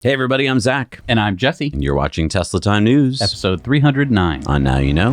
Hey everybody, I'm Zach. And I'm Jesse. And you're watching Tesla Time News. Episode 309. On Now You Know.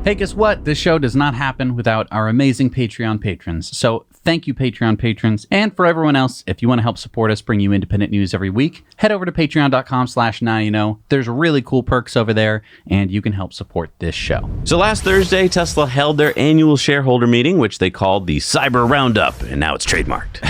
Hey, guess what? This show does not happen without our amazing Patreon patrons. So thank you, Patreon patrons. And for everyone else, if you want to help support us bring you independent news every week, head over to patreon.com/nowyouknow. There's really cool perks over there, and you can help support this show. So last Thursday, Tesla held their annual shareholder meeting, which they called the Cyber Roundup, and now it's trademarked.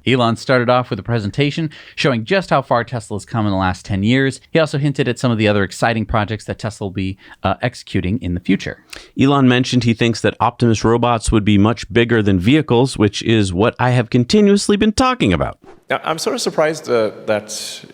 Elon started off with a presentation showing just how far Tesla's come in the last 10 years. He also hinted at some of the other exciting projects that Tesla will be executing in the future. Elon mentioned he thinks that Optimus robots would be much bigger than vehicles, which is what I have continuously been talking about. Now, I'm sort of surprised that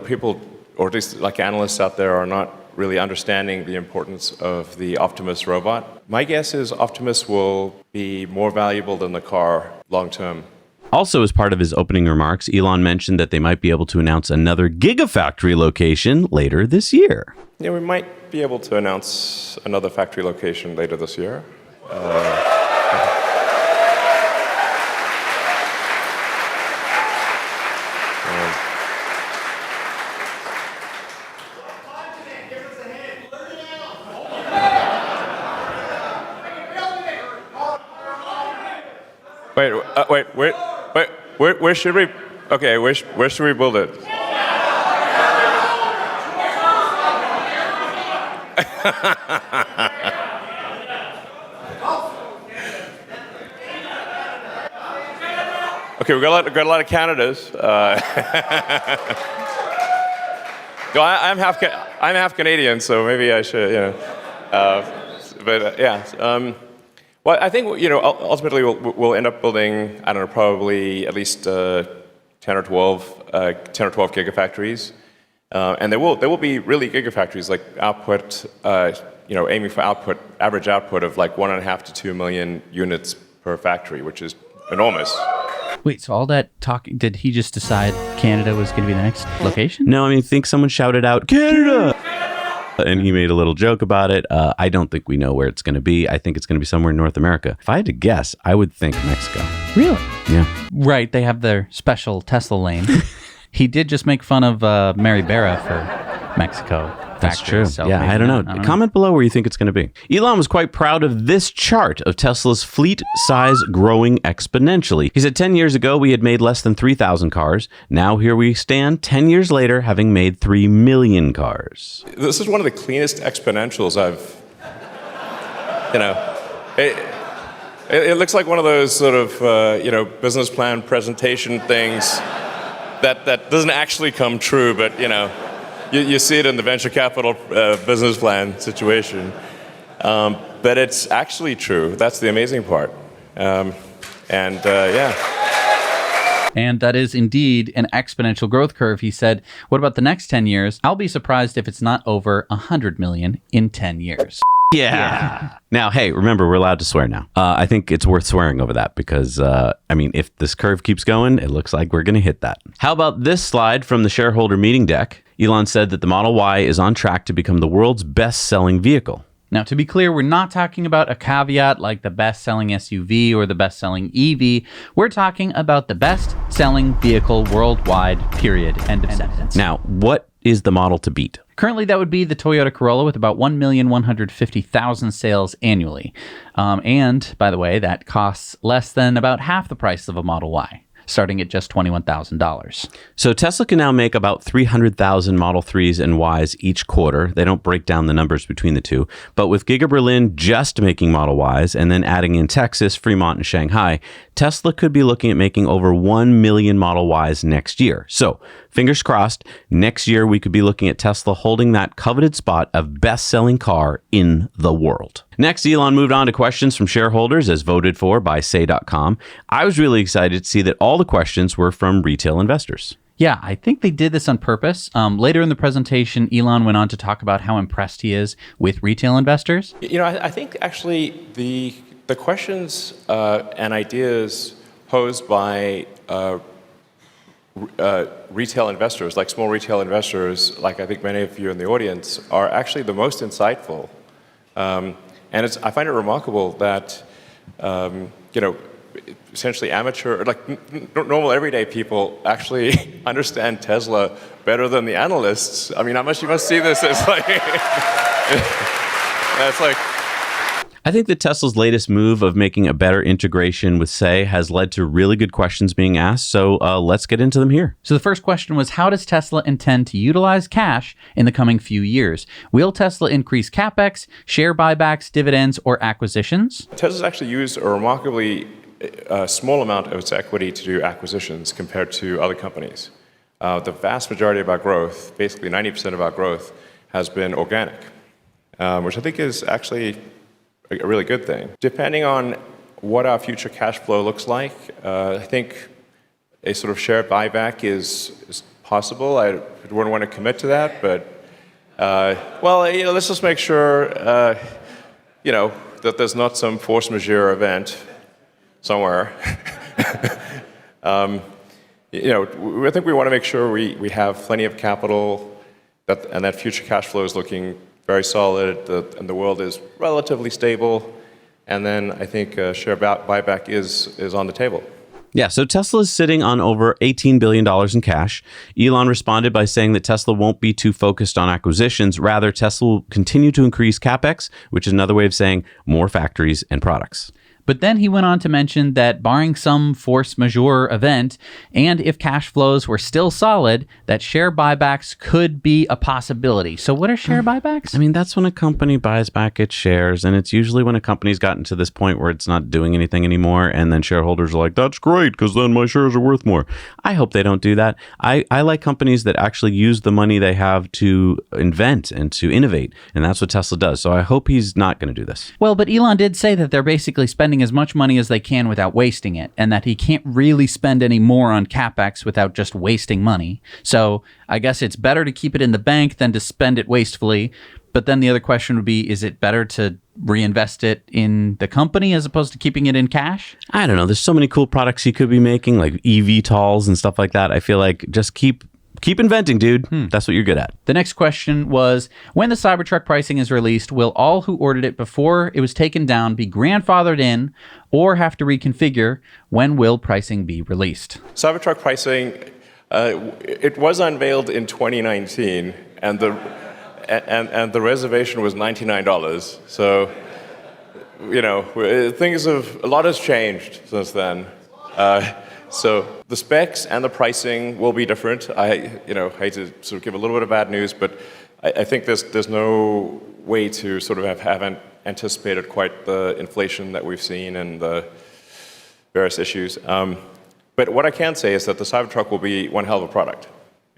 people, or at least like analysts out there, are not really understanding the importance of the Optimus robot. My guess is Optimus will be more valuable than the car long term. Also, as part of his opening remarks, Elon mentioned that they might be able to announce another Gigafactory location later this year. Yeah, we might be able to announce another factory location later this year. Where should we? Okay, where should we build it? Okay, we got a lot of candidates. I'm half Canadian, so maybe I should, Well, I think ultimately we'll end up building, I don't know, probably at least 10 or 12 gigafactories, and there will be really gigafactories like output, aiming for average output of like 1.5 to 2 million units per factory, which is enormous. Wait, so all that talk, did he just decide Canada was going to be the next location? No, I think someone shouted out, Canada! And he made a little joke about it. I don't think we know where it's going to be. I think it's going to be somewhere in North America. If I had to guess, I would think Mexico. Really? Yeah. Right, they have their special Tesla lane. He did just make fun of Mary Barra for Mexico. That's true. So yeah, I don't know. Comment below where you think it's going to be. Elon was quite proud of this chart of Tesla's fleet size growing exponentially. He said 10 years ago, we had made less than 3,000 cars. Now here we stand 10 years later, having made 3 million cars. This is one of the cleanest exponentials I've, it looks like one of those sort of, business plan presentation things that doesn't actually come true, but, You see it in the venture capital business plan situation, but it's actually true. That's the amazing part, yeah. And that is indeed an exponential growth curve, he said. What about the next 10 years? I'll be surprised if it's not over 100 million in 10 years. Yeah. Now, hey, remember, we're allowed to swear now. I think it's worth swearing over that because, if this curve keeps going, it looks like we're going to hit that. How about this slide from the shareholder meeting deck? Elon said that the Model Y is on track to become the world's best-selling vehicle. Now, to be clear, we're not talking about a caveat like the best-selling SUV or the best-selling EV. We're talking about the best-selling vehicle worldwide, period. End of sentence. Now, what is the model to beat? Currently, that would be the Toyota Corolla with about 1,150,000 sales annually. And, by the way, that costs less than about half the price of a Model Y, starting at just $21,000. So Tesla can now make about 300,000 Model 3s and Ys each quarter. They don't break down the numbers between the two. But with Giga Berlin just making Model Ys and then adding in Texas, Fremont, and Shanghai, Tesla could be looking at making over 1 million Model Ys next year. So fingers crossed, next year we could be looking at Tesla holding that coveted spot of best-selling car in the world. Next, Elon moved on to questions from shareholders as voted for by Say.com. I was really excited to see that all the questions were from retail investors. Yeah, I think they did this on purpose. Later in the presentation, Elon went on to talk about how impressed he is with retail investors. I think actually the questions and ideas posed by retail investors, like small retail investors, like I think many of you in the audience, are actually the most insightful. And I find it remarkable that, essentially amateur, like normal everyday people actually understand Tesla better than the analysts. I mean, how much you must see this as like, that's like. I think that Tesla's latest move of making a better integration with Say has led to really good questions being asked. So let's get into them here. So the first question was, how does Tesla intend to utilize cash in the coming few years? Will Tesla increase CapEx, share buybacks, dividends, or acquisitions? Tesla's actually used a remarkably small amount of its equity to do acquisitions compared to other companies. The vast majority of our growth, basically 90% of our growth, has been organic, which I think is actually a really good thing. Depending on what our future cash flow looks like, I think a sort of share buyback is possible. I wouldn't want to commit to that, but let's just make sure that there's not some force majeure event somewhere. I think we want to make sure we have plenty of capital, and that future cash flow is looking very solid, and the world is relatively stable, and then I think share buyback is on the table. Yeah, so Tesla is sitting on over $18 billion in cash. Elon responded by saying that Tesla won't be too focused on acquisitions. Rather, Tesla will continue to increase CapEx, which is another way of saying more factories and products. But then he went on to mention that barring some force majeure event, and if cash flows were still solid, that share buybacks could be a possibility. So what are share buybacks? I mean, that's when a company buys back its shares, and it's usually when a company's gotten to this point where it's not doing anything anymore, and then shareholders are like, that's great, because then my shares are worth more. I hope they don't do that. I like companies that actually use the money they have to invent and to innovate, and that's what Tesla does. So I hope he's not going to do this. Well, but Elon did say that they're basically spending as much money as they can without wasting it, and that he can't really spend any more on CapEx without just wasting money. So I guess it's better to keep it in the bank than to spend it wastefully. But then the other question would be, is it better to reinvest it in the company as opposed to keeping it in cash? I don't know. There's so many cool products you could be making, like eVTOLs and stuff like that. I feel like just keep inventing, dude. That's what you're good at. The next question was, when the Cybertruck pricing is released, will all who ordered it before it was taken down be grandfathered in or have to reconfigure? When will pricing be released? Cybertruck pricing, it was unveiled in 2019, and the reservation was $99. So, a lot has changed since then. So the specs and the pricing will be different. I hate to sort of give a little bit of bad news, but I think there's no way to sort of haven't anticipated quite the inflation that we've seen and the various issues. But what I can say is that the Cybertruck will be one hell of a product,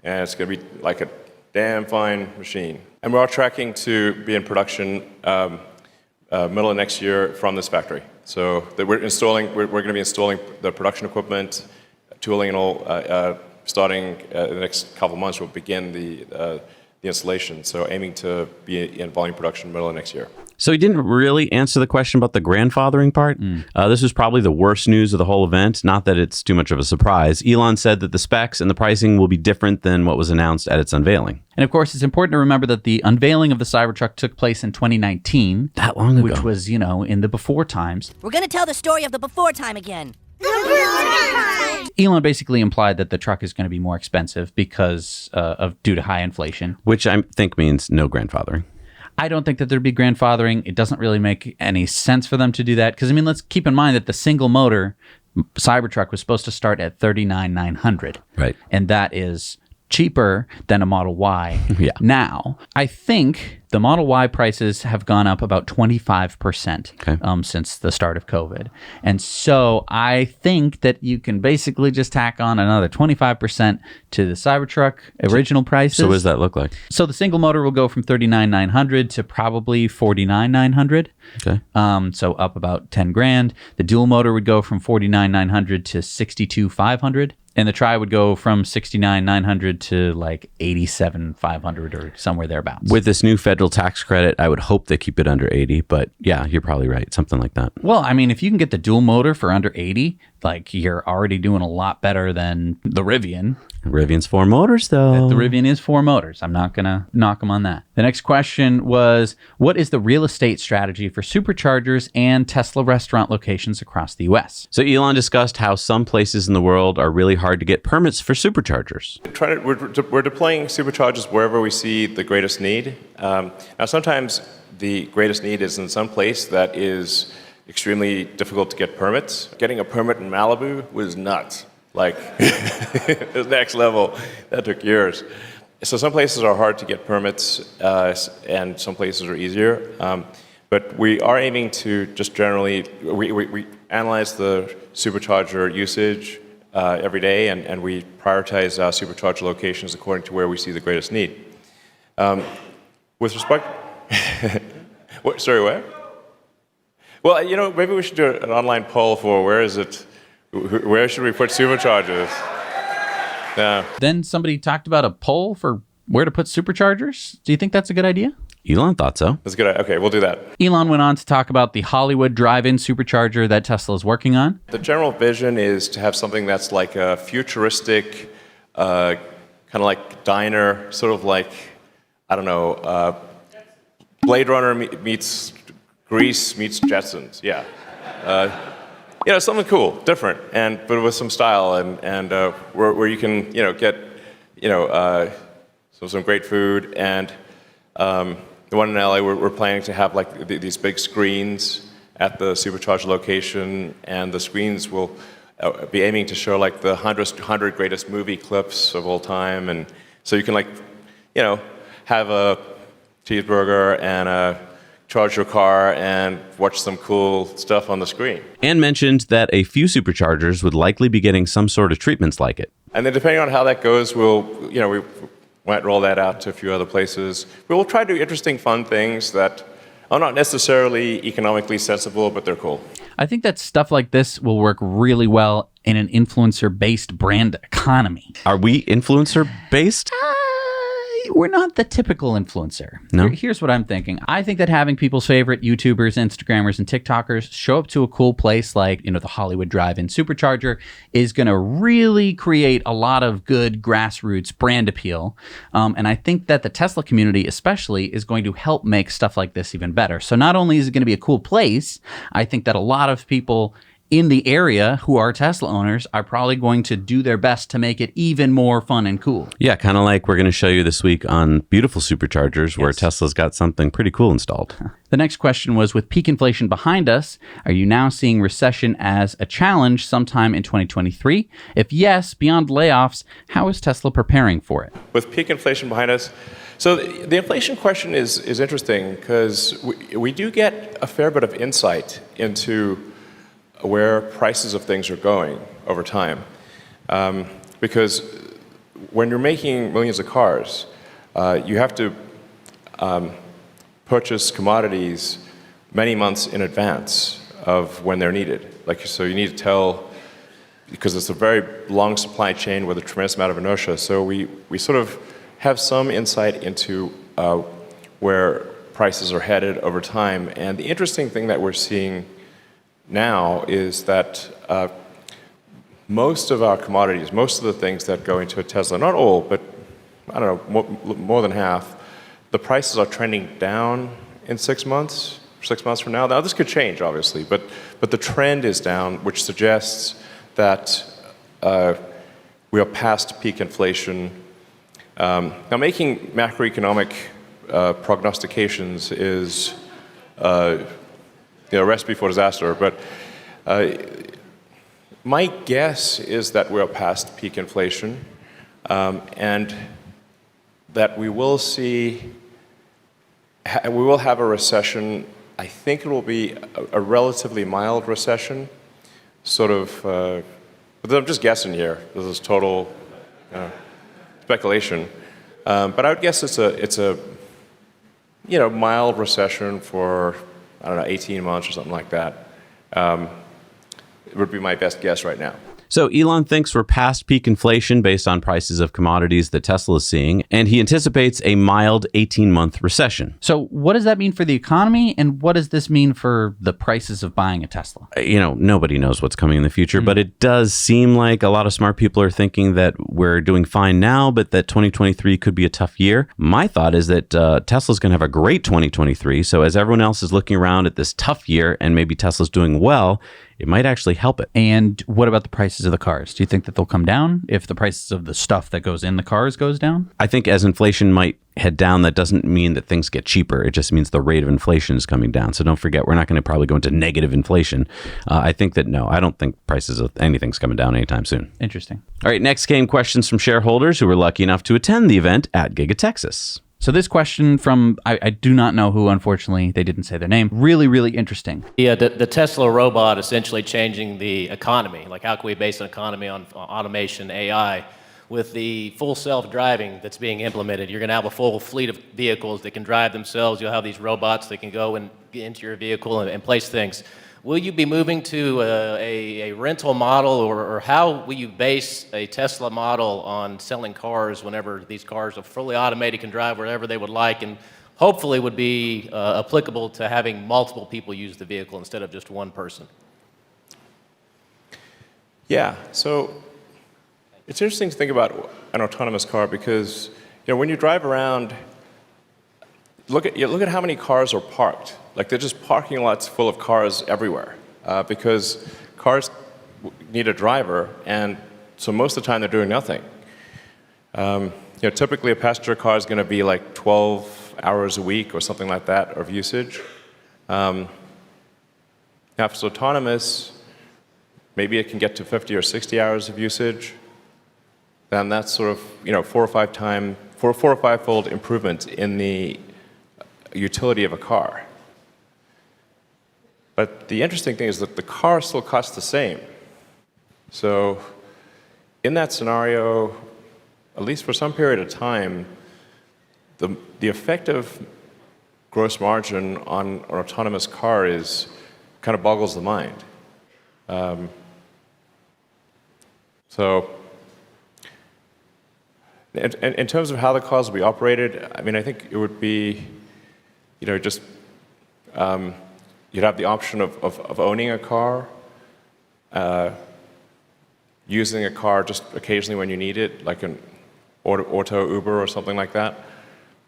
and it's going to be like a damn fine machine. And we're tracking to be in production middle of next year from this factory. So that we're going to be installing the production equipment, tooling and all, starting the next couple of months. We'll begin the installation. So aiming to be in volume production middle of next year. So he didn't really answer the question about the grandfathering part. This was probably the worst news of the whole event. Not that it's too much of a surprise. Elon said that the specs and the pricing will be different than what was announced at its unveiling. And of course, it's important to remember that the unveiling of the Cybertruck took place in 2019. That long ago. Which was, in the before times. We're going to tell the story of the before time again. Elon basically implied that the truck is going to be more expensive because due to high inflation. Which I think means no grandfathering. I don't think that there'd be grandfathering. It doesn't really make any sense for them to do that. Because, let's keep in mind that the single motor Cybertruck was supposed to start at $39,900. Right. And that is cheaper than a Model Y. Yeah. Now, I think the Model Y prices have gone up about 25% since the start of COVID. And so I think that you can basically just tack on another 25% to the Cybertruck original prices. So what does that look like? So the single motor will go from $39,900 to probably $49,900. Okay. So up about 10 grand. The dual motor would go from $49,900 to $62,500. And the Tri would go from $69,900 to like $87,500 or somewhere thereabouts. With this new federal tax credit, I would hope they keep it under 80. But yeah, you're probably right. Something like that. Well, if you can get the dual motor for under 80, Like, you're already doing a lot better than the Rivian. Rivian's 4 motors, though. The Rivian is 4 motors. I'm not going to knock them on that. The next question was, what is the real estate strategy for superchargers and Tesla restaurant locations across the U.S.? So Elon discussed how some places in the world are really hard to get permits for superchargers. We're deploying superchargers wherever we see the greatest need. Now, sometimes the greatest need is in some place that is extremely difficult to get permits. Getting a permit in Malibu was nuts. Like, the next level. That took years. So some places are hard to get permits, and some places are easier. But we are aiming to just generally, we analyze the supercharger usage every day, and we prioritize our supercharger locations according to where we see the greatest need. With respect, sorry, where? Well, maybe we should do an online poll for where should we put superchargers? Yeah. Then somebody talked about a poll for where to put superchargers. Do you think that's a good idea? Elon thought so. That's good. Okay, we'll do that. Elon went on to talk about the Hollywood drive-in supercharger that Tesla is working on. The general vision is to have something that's like a futuristic, kind of like diner, sort of like, I don't know, Blade Runner meets Grease meets Jetsons. Yeah. Something cool, different, but with some style, and where you can, get, some great food, and the one in LA, we're planning to have like these big screens at the supercharger location, and the screens will be aiming to show like the 100 greatest movie clips of all time, and so you can have a cheeseburger and charge your car and watch some cool stuff on the screen. And mentioned that a few superchargers would likely be getting some sort of treatments like it. And then depending on how that goes, we might roll that out to a few other places. We will try to do interesting, fun things that are not necessarily economically sensible, but they're cool. I think that stuff like this will work really well in an influencer-based brand economy. Are we influencer-based? We're not the typical influencer. No? Here's what I'm thinking. I think that having people's favorite YouTubers, Instagrammers, and TikTokers show up to a cool place like, the Hollywood Drive-In Supercharger is going to really create a lot of good grassroots brand appeal. And I think that the Tesla community especially is going to help make stuff like this even better. So not only is it going to be a cool place, I think that a lot of people in the area who are Tesla owners are probably going to do their best to make it even more fun and cool. Yeah, kind of like we're going to show you this week on Beautiful Superchargers, where Tesla's got something pretty cool installed. The next question was, with peak inflation behind us, are you now seeing recession as a challenge sometime in 2023? If yes, beyond layoffs, how is Tesla preparing for it? With peak inflation behind us, so the inflation question is interesting because we do get a fair bit of insight into where prices of things are going over time. Because when you're making millions of cars, you have to purchase commodities many months in advance of when they're needed. So you need to tell, because it's a very long supply chain with a tremendous amount of inertia, so we sort of have some insight into where prices are headed over time. And the interesting thing that we're seeing now is that most of our commodities, most of the things that go into a Tesla, not all, but I don't know, more than half, the prices are trending down in 6 months from now. Now this could change, obviously, but the trend is down, which suggests that we are past peak inflation. Now making macroeconomic prognostications is a recipe for disaster, but my guess is that we're past peak inflation, and that we will have a recession. I think it will be a relatively mild recession, sort of, but I'm just guessing here. This is total speculation, but I would guess it's a mild recession for, I don't know, 18 months or something like that. It would be my best guess right now. So Elon thinks we're past peak inflation based on prices of commodities that Tesla is seeing, and he anticipates a mild 18-month recession. So what does that mean for the economy, and what does this mean for the prices of buying a Tesla? Nobody knows what's coming in the future, but it does seem like a lot of smart people are thinking that we're doing fine now, but that 2023 could be a tough year. My thought is that Tesla's going to have a great 2023, so as everyone else is looking around at this tough year and maybe Tesla's doing well, it might actually help it. And what about the prices of the cars? Do you think that they'll come down if the prices of the stuff that goes in the cars goes down? I think as inflation might head down, that doesn't mean that things get cheaper. It just means the rate of inflation is coming down. So don't forget, we're not going to probably go into negative inflation. I think that, no, I don't think prices of anything's coming down anytime soon. Interesting. All right, next came questions from shareholders who were lucky enough to attend the event at Giga Texas. So this question from, I do not know who, unfortunately, they didn't say their name. Really, really interesting. Yeah, the Tesla robot essentially changing the economy. Like, how can we base an economy on automation, AI? With the full self-driving that's being implemented, you're going to have a full fleet of vehicles that can drive themselves. You'll have these robots that can go and get into your vehicle and place things. Will you be moving to a rental model, or how will you base a Tesla model on selling cars whenever these cars are fully automated, can drive wherever they would like, and hopefully would be applicable to having multiple people use the vehicle instead of just one person? Yeah, so it's interesting to think about an autonomous car because when you drive around, look at how many cars are parked. Like, they're just parking lots full of cars everywhere because cars need a driver, and so most of the time they're doing nothing. Typically a passenger car is going to be like 12 hours a week or something like that of usage. Now, if it's autonomous, maybe it can get to 50 or 60 hours of usage. Then that's sort of 4 or 5 fold improvement in the utility of a car. But the interesting thing is that the car still costs the same. So in that scenario, at least for some period of time, the effective gross margin on an autonomous car kind of boggles the mind. So in terms of how the cars will be operated, I mean, I think it would be, just you'd have the option of owning a car, using a car just occasionally when you need it, like an auto Uber or something like that.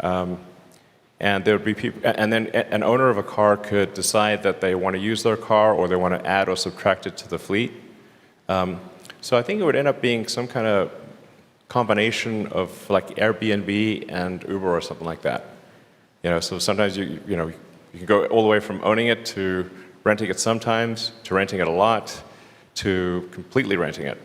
And there would be people, and then an owner of a car could decide that they want to use their car or they want to add or subtract it to the fleet. So I think it would end up being some kind of combination of like Airbnb and Uber or something like that. So sometimes you can go all the way from owning it to renting it sometimes, to renting it a lot, to completely renting it.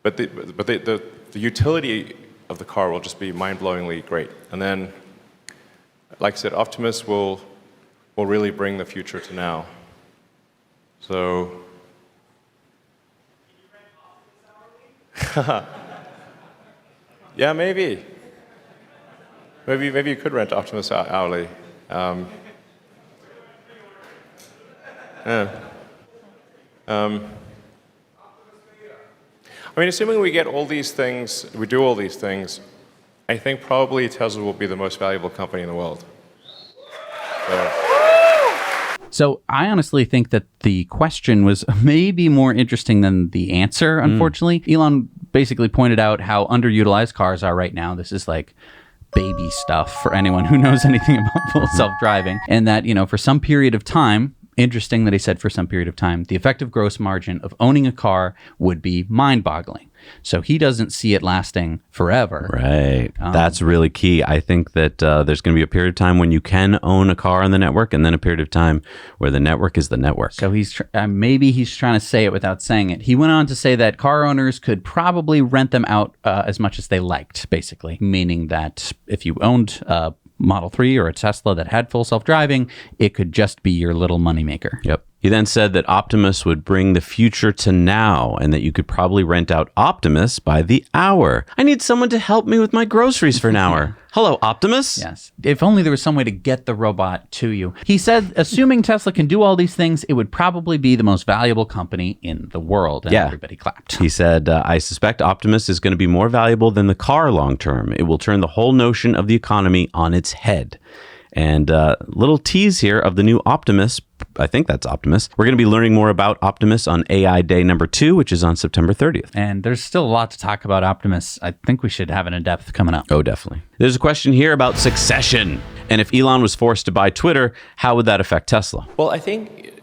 But the utility of the car will just be mind-blowingly great. And then, like I said, Optimus will really bring the future to now. So, yeah, maybe. Maybe you could rent Optimus hourly. I mean, assuming we get all these things, we do all these things, I think probably Tesla will be the most valuable company in the world. So I honestly think that the question was maybe more interesting than the answer, unfortunately. Elon basically pointed out how underutilized cars are right now. This is like baby stuff for anyone who knows anything about full self-driving. And that, for some period of time, interesting that he said for some period of time, the effective gross margin of owning a car would be mind-boggling. So he doesn't see it lasting forever. Right. That's really key. I think that there's going to be a period of time when you can own a car on the network, and then a period of time where the network is the network. So he's maybe he's trying to say it without saying it. He went on to say that car owners could probably rent them out as much as they liked, basically, meaning that if you owned Model 3 or a Tesla that had full self-driving, it could just be your little moneymaker. Yep. He then said that Optimus would bring the future to now and that you could probably rent out Optimus by the hour. I need someone to help me with my groceries for an hour. Hello, Optimus? Yes. If only there was some way to get the robot to you. He said, assuming Tesla can do all these things, it would probably be the most valuable company in the world. And everybody clapped. He said, I suspect Optimus is going to be more valuable than the car long term. It will turn the whole notion of the economy on its head. And little tease here of the new Optimus. I think that's Optimus. We're going to be learning more about Optimus on AI Day number 2, which is on September 30th. And there's still a lot to talk about Optimus. I think we should have it in depth coming up. Oh, definitely. There's a question here about succession. And if Elon was forced to buy Twitter, how would that affect Tesla? Well, I think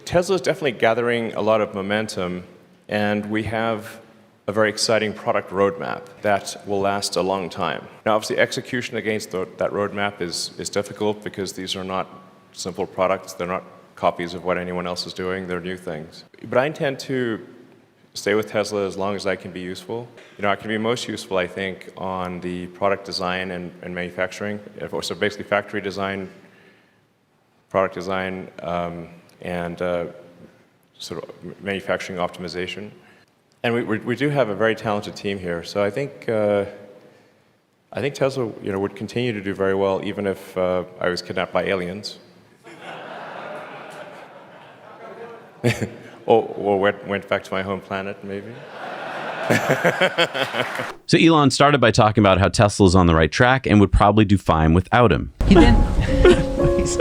Tesla is definitely gathering a lot of momentum, and we have a very exciting product roadmap that will last a long time. Now, obviously, execution against that roadmap is difficult because these are not simple products. They're not copies of what anyone else is doing. They're new things. But I intend to stay with Tesla as long as I can be useful. I can be most useful, I think, on the product design and manufacturing. So basically factory design, product design, and sort of manufacturing optimization. And we do have a very talented team here. So I think Tesla would continue to do very well even if I was kidnapped by aliens. or went back to my home planet, maybe. So Elon started by talking about how Tesla's on the right track and would probably do fine without him. He didn't. He's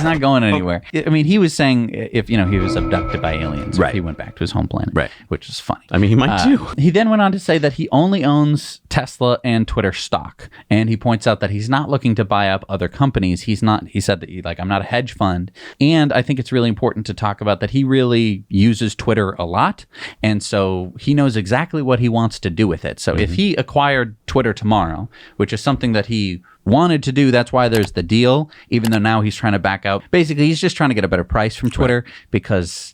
not going anywhere. I mean, he was saying if he was abducted by aliens, right, if he went back to his home planet, right, which is funny. I mean, he might too. He then went on to say that he only owns Tesla and Twitter stock, and he points out that he's not looking to buy up other companies. He said that I'm not a hedge fund, and I think it's really important to talk about that he really uses Twitter a lot, and so he knows exactly what he wants to do with it. So if he acquired Twitter tomorrow, which is something that he wanted to do, that's why there's the deal, even though now he's trying to back out. Basically, he's just trying to get a better price from Twitter because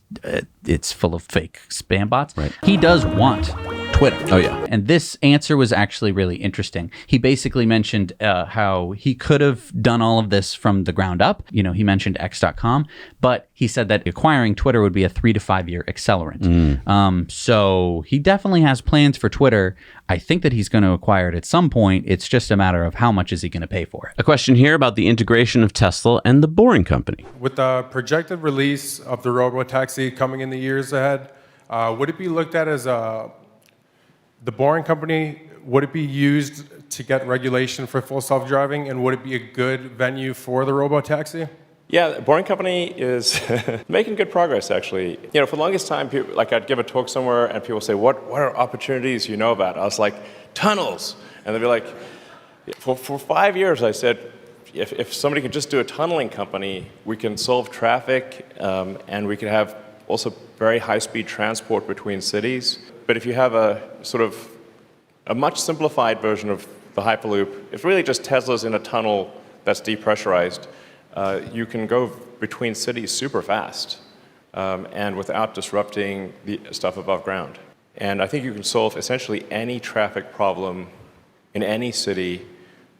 it's full of fake spam bots. Right. He does want Twitter. Oh, yeah. And this answer was actually really interesting. He basically mentioned how he could have done all of this from the ground up. He mentioned X.com, but he said that acquiring Twitter would be a 3 to 5 year accelerant. So he definitely has plans for Twitter. I think that he's going to acquire it at some point. It's just a matter of how much is he going to pay for it. A question here about the integration of Tesla and the Boring Company. With the projected release of the robotaxi coming in the years ahead, would it be looked at as the Boring Company? Would it be used to get regulation for full self-driving, and would it be a good venue for the robotaxi? Yeah, the Boring Company is making good progress, actually. For the longest time, I'd give a talk somewhere, and people say, what are opportunities you know about? I was like, tunnels. And they'd be like, for 5 years, I said, if somebody could just do a tunneling company, we can solve traffic, and we could have also very high-speed transport between cities. But if you have a sort of a much simplified version of the Hyperloop, it's really just Teslas in a tunnel that's depressurized. You can go between cities super fast and without disrupting the stuff above ground. And I think you can solve essentially any traffic problem in any city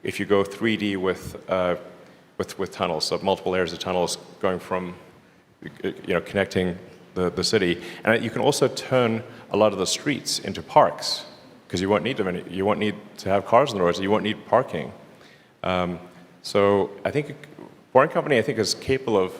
if you go 3D with tunnels, so multiple layers of tunnels going from connecting the city. And you can also turn a lot of the streets into parks because you won't need them. You won't need to have cars on the roads. You won't need parking. So I think Boring Company, is capable of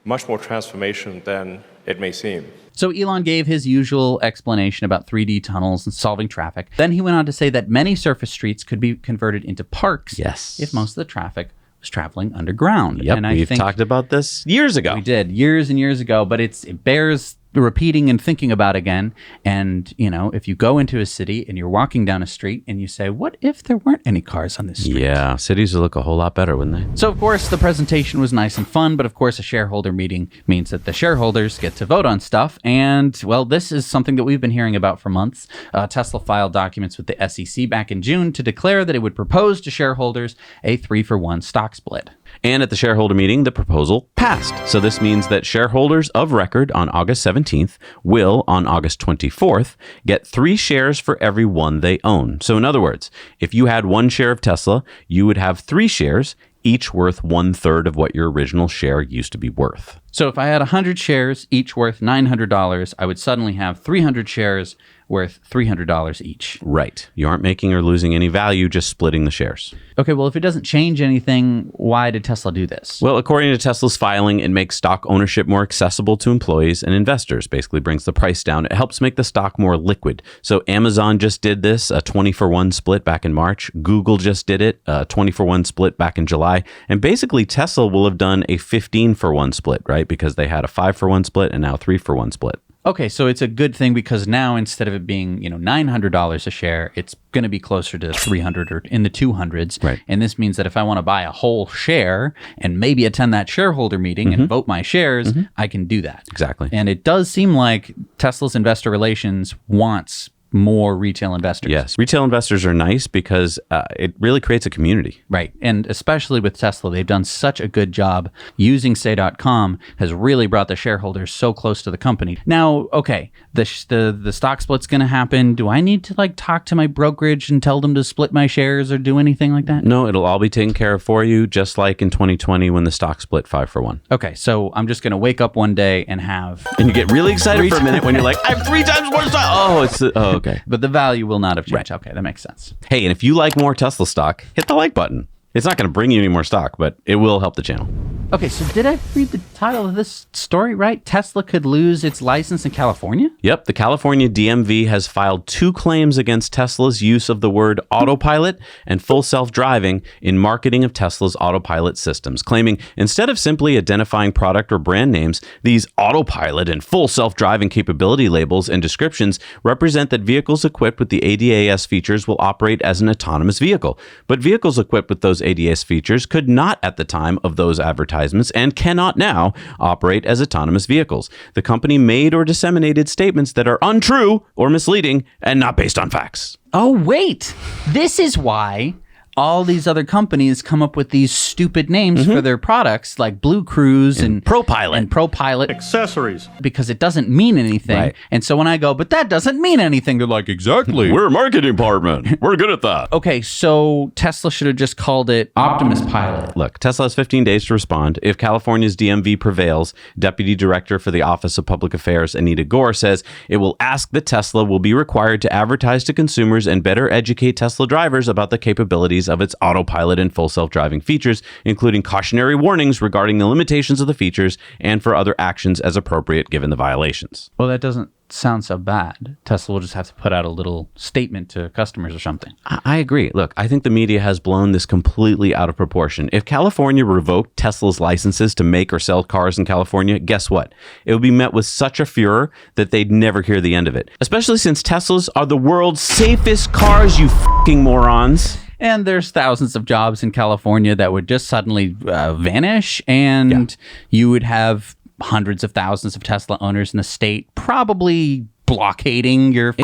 much more transformation than it may seem. So Elon gave his usual explanation about 3D tunnels and solving traffic. Then he went on to say that many surface streets could be converted into parks if most of the traffic was traveling underground. Yep, and we've talked about this years ago. We did, years and years ago, but it bears repeating and thinking about again. And, if you go into a city and you're walking down a street and you say, what if there weren't any cars on this street? Yeah, cities would look a whole lot better, wouldn't they? So, of course, the presentation was nice and fun, but of course, a shareholder meeting means that the shareholders get to vote on stuff. And, well, this is something that we've been hearing about for months. Tesla filed documents with the SEC back in June to declare that it would propose to shareholders a 3-for-1 stock split. And at the shareholder meeting, the proposal passed. So this means that shareholders of record on August 17th will, on August 24th, get 3 shares for every one they own. So in other words, if you had 1 share of Tesla, you would have 3 shares, each worth 1/3 of what your original share used to be worth. So if I had 100 shares, each worth $900, I would suddenly have 300 shares worth $300 each. Right. You aren't making or losing any value, just splitting the shares. Okay, well, if it doesn't change anything, why did Tesla do this? Well, according to Tesla's filing, it makes stock ownership more accessible to employees and investors, basically brings the price down. It helps make the stock more liquid. So Amazon just did this, a 20-for-1 split back in March. Google just did it, a 20-for-1 split back in July. And basically, Tesla will have done a 15-for-1 split, right? Because they had a 5-for-1 split and now 3-for-1 split. Okay, so it's a good thing because now instead of it being, $900 a share, it's going to be closer to 300 or in the 200s. Right. And this means that if I want to buy a whole share and maybe attend that shareholder meeting and vote my shares, I can do that. Exactly. And it does seem like Tesla's investor relations wants more retail investors. Yes. Retail investors are nice because it really creates a community. Right. And especially with Tesla, they've done such a good job. Using say.com has really brought the shareholders so close to the company. Now, okay, the stock split's going to happen. Do I need to talk to my brokerage and tell them to split my shares or do anything like that? No, it'll all be taken care of for you, just like in 2020 when the stock split 5-for-1. Okay, so I'm just going to wake up one day and have... And you get really excited for a minute when you're like, I have 3 times more stock. Okay. But the value will not have changed. Right. Okay, that makes sense. Hey, and if you like more Tesla stock, hit the like button. It's not going to bring you any more stock, but it will help the channel. Okay, so did I read the title of this story right? Tesla could lose its license in California? Yep, the California DMV has filed 2 claims against Tesla's use of the word autopilot and full self-driving in marketing of Tesla's autopilot systems, claiming instead of simply identifying product or brand names, these autopilot and full self-driving capability labels and descriptions represent that vehicles equipped with the ADAS features will operate as an autonomous vehicle. But vehicles equipped with those ADAS features could not at the time of those advertisements and cannot now operate as autonomous vehicles. The company made or disseminated statements that are untrue or misleading and not based on facts. Oh, wait. This is why all these other companies come up with these stupid names for their products like Blue Cruise and ProPilot. Accessories. Because it doesn't mean anything. Right. And so when I go, but that doesn't mean anything, they're like, exactly. We're a marketing department. We're good at that. Okay, so Tesla should have just called it Optimus Pilot. Look, Tesla has 15 days to respond. If California's DMV prevails, Deputy Director for the Office of Public Affairs, Anita Gore, says it will ask that Tesla will be required to advertise to consumers and better educate Tesla drivers about the capabilities of its autopilot and full self-driving features, including cautionary warnings regarding the limitations of the features and for other actions as appropriate given the violations. Well, that doesn't sound so bad. Tesla will just have to put out a little statement to customers or something. I agree. Look, I think the media has blown this completely out of proportion. If California revoked Tesla's licenses to make or sell cars in California, guess what? It would be met with such a furor that they'd never hear the end of it. Especially since Teslas are the world's safest cars, you fucking morons. And there's thousands of jobs in California that would just suddenly vanish, and you would have hundreds of thousands of Tesla owners in the state probably blockading your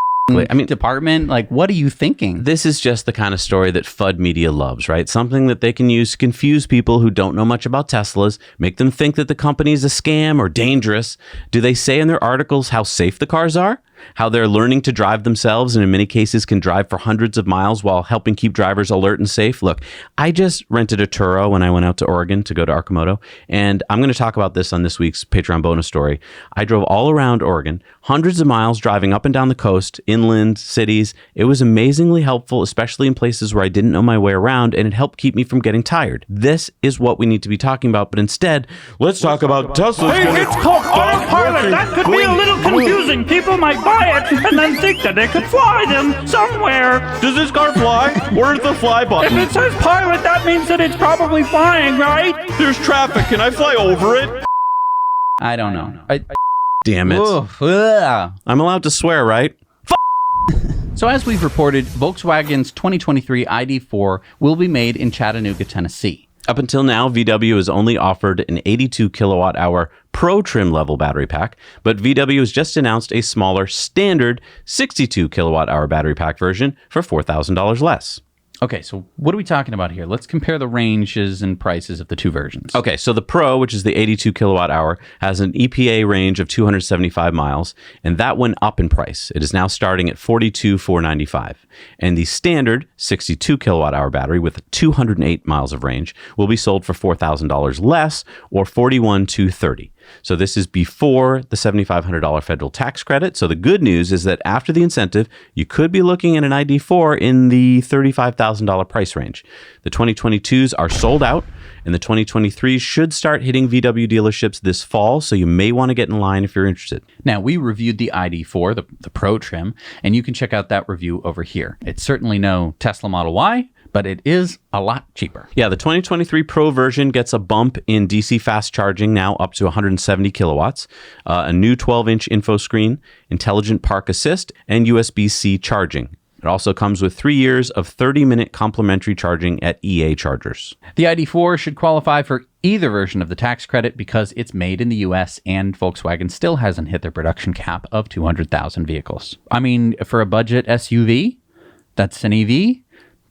department. Like, what are you thinking? This is just the kind of story that FUD media loves, right? Something that they can use to confuse people who don't know much about Teslas, make them think that the company is a scam or dangerous. Do they say in their articles how safe the cars are? How they're learning to drive themselves and in many cases can drive for hundreds of miles while helping keep drivers alert and safe? Look, I just rented a Turo when I went out to Oregon to go to Arcimoto, and I'm going to talk about this on this week's Patreon bonus story. I drove all around Oregon, hundreds of miles driving up and down the coast, inland, cities. It was amazingly helpful, especially in places where I didn't know my way around, and it helped keep me from getting tired. This is what we need to be talking about, but instead, let's talk about Tesla. Hey, it's called autopilot. That could be a little confusing. People might buy it and then think that they could fly them somewhere. Does this car fly? Where's the fly button? If it says pilot, that means that it's probably flying, right? There's traffic. Can I fly over it? I don't know. Damn it. I'm allowed to swear, right? So as we've reported, Volkswagen's 2023 ID.4 will be made in Chattanooga, Tennessee. Up until now, VW has only offered an 82 kilowatt hour Pro trim level battery pack, but VW has just announced a smaller standard 62 kilowatt hour battery pack version for $4,000 less. Okay, so what are we talking about here? Let's compare the ranges and prices of the two versions. Okay, so the Pro, which is the 82 kilowatt hour, has an EPA range of 275 miles, and that went up in price. It is now starting at $42,495. And the standard 62 kilowatt hour battery with 208 miles of range will be sold for $4,000 less, or $41,230. So this is before the $7,500 federal tax credit. So the good news is that after the incentive, you could be looking at an ID.4 in the $35,000 price range. The 2022s are sold out, and the 2023s should start hitting VW dealerships this fall, so you may want to get in line if you're interested. Now, we reviewed the ID.4, the Pro trim, and you can check out that review over here. It's certainly no Tesla Model Y, but it is a lot cheaper. Yeah, the 2023 Pro version gets a bump in DC fast charging, now up to 170 kilowatts, a new 12-inch info screen, intelligent park assist, and USB-C charging. It also comes with 3 years of 30-minute complimentary charging at EA chargers. The ID.4 should qualify for either version of the tax credit because it's made in the US and Volkswagen still hasn't hit their production cap of 200,000 vehicles. I mean, for a budget SUV, that's an EV.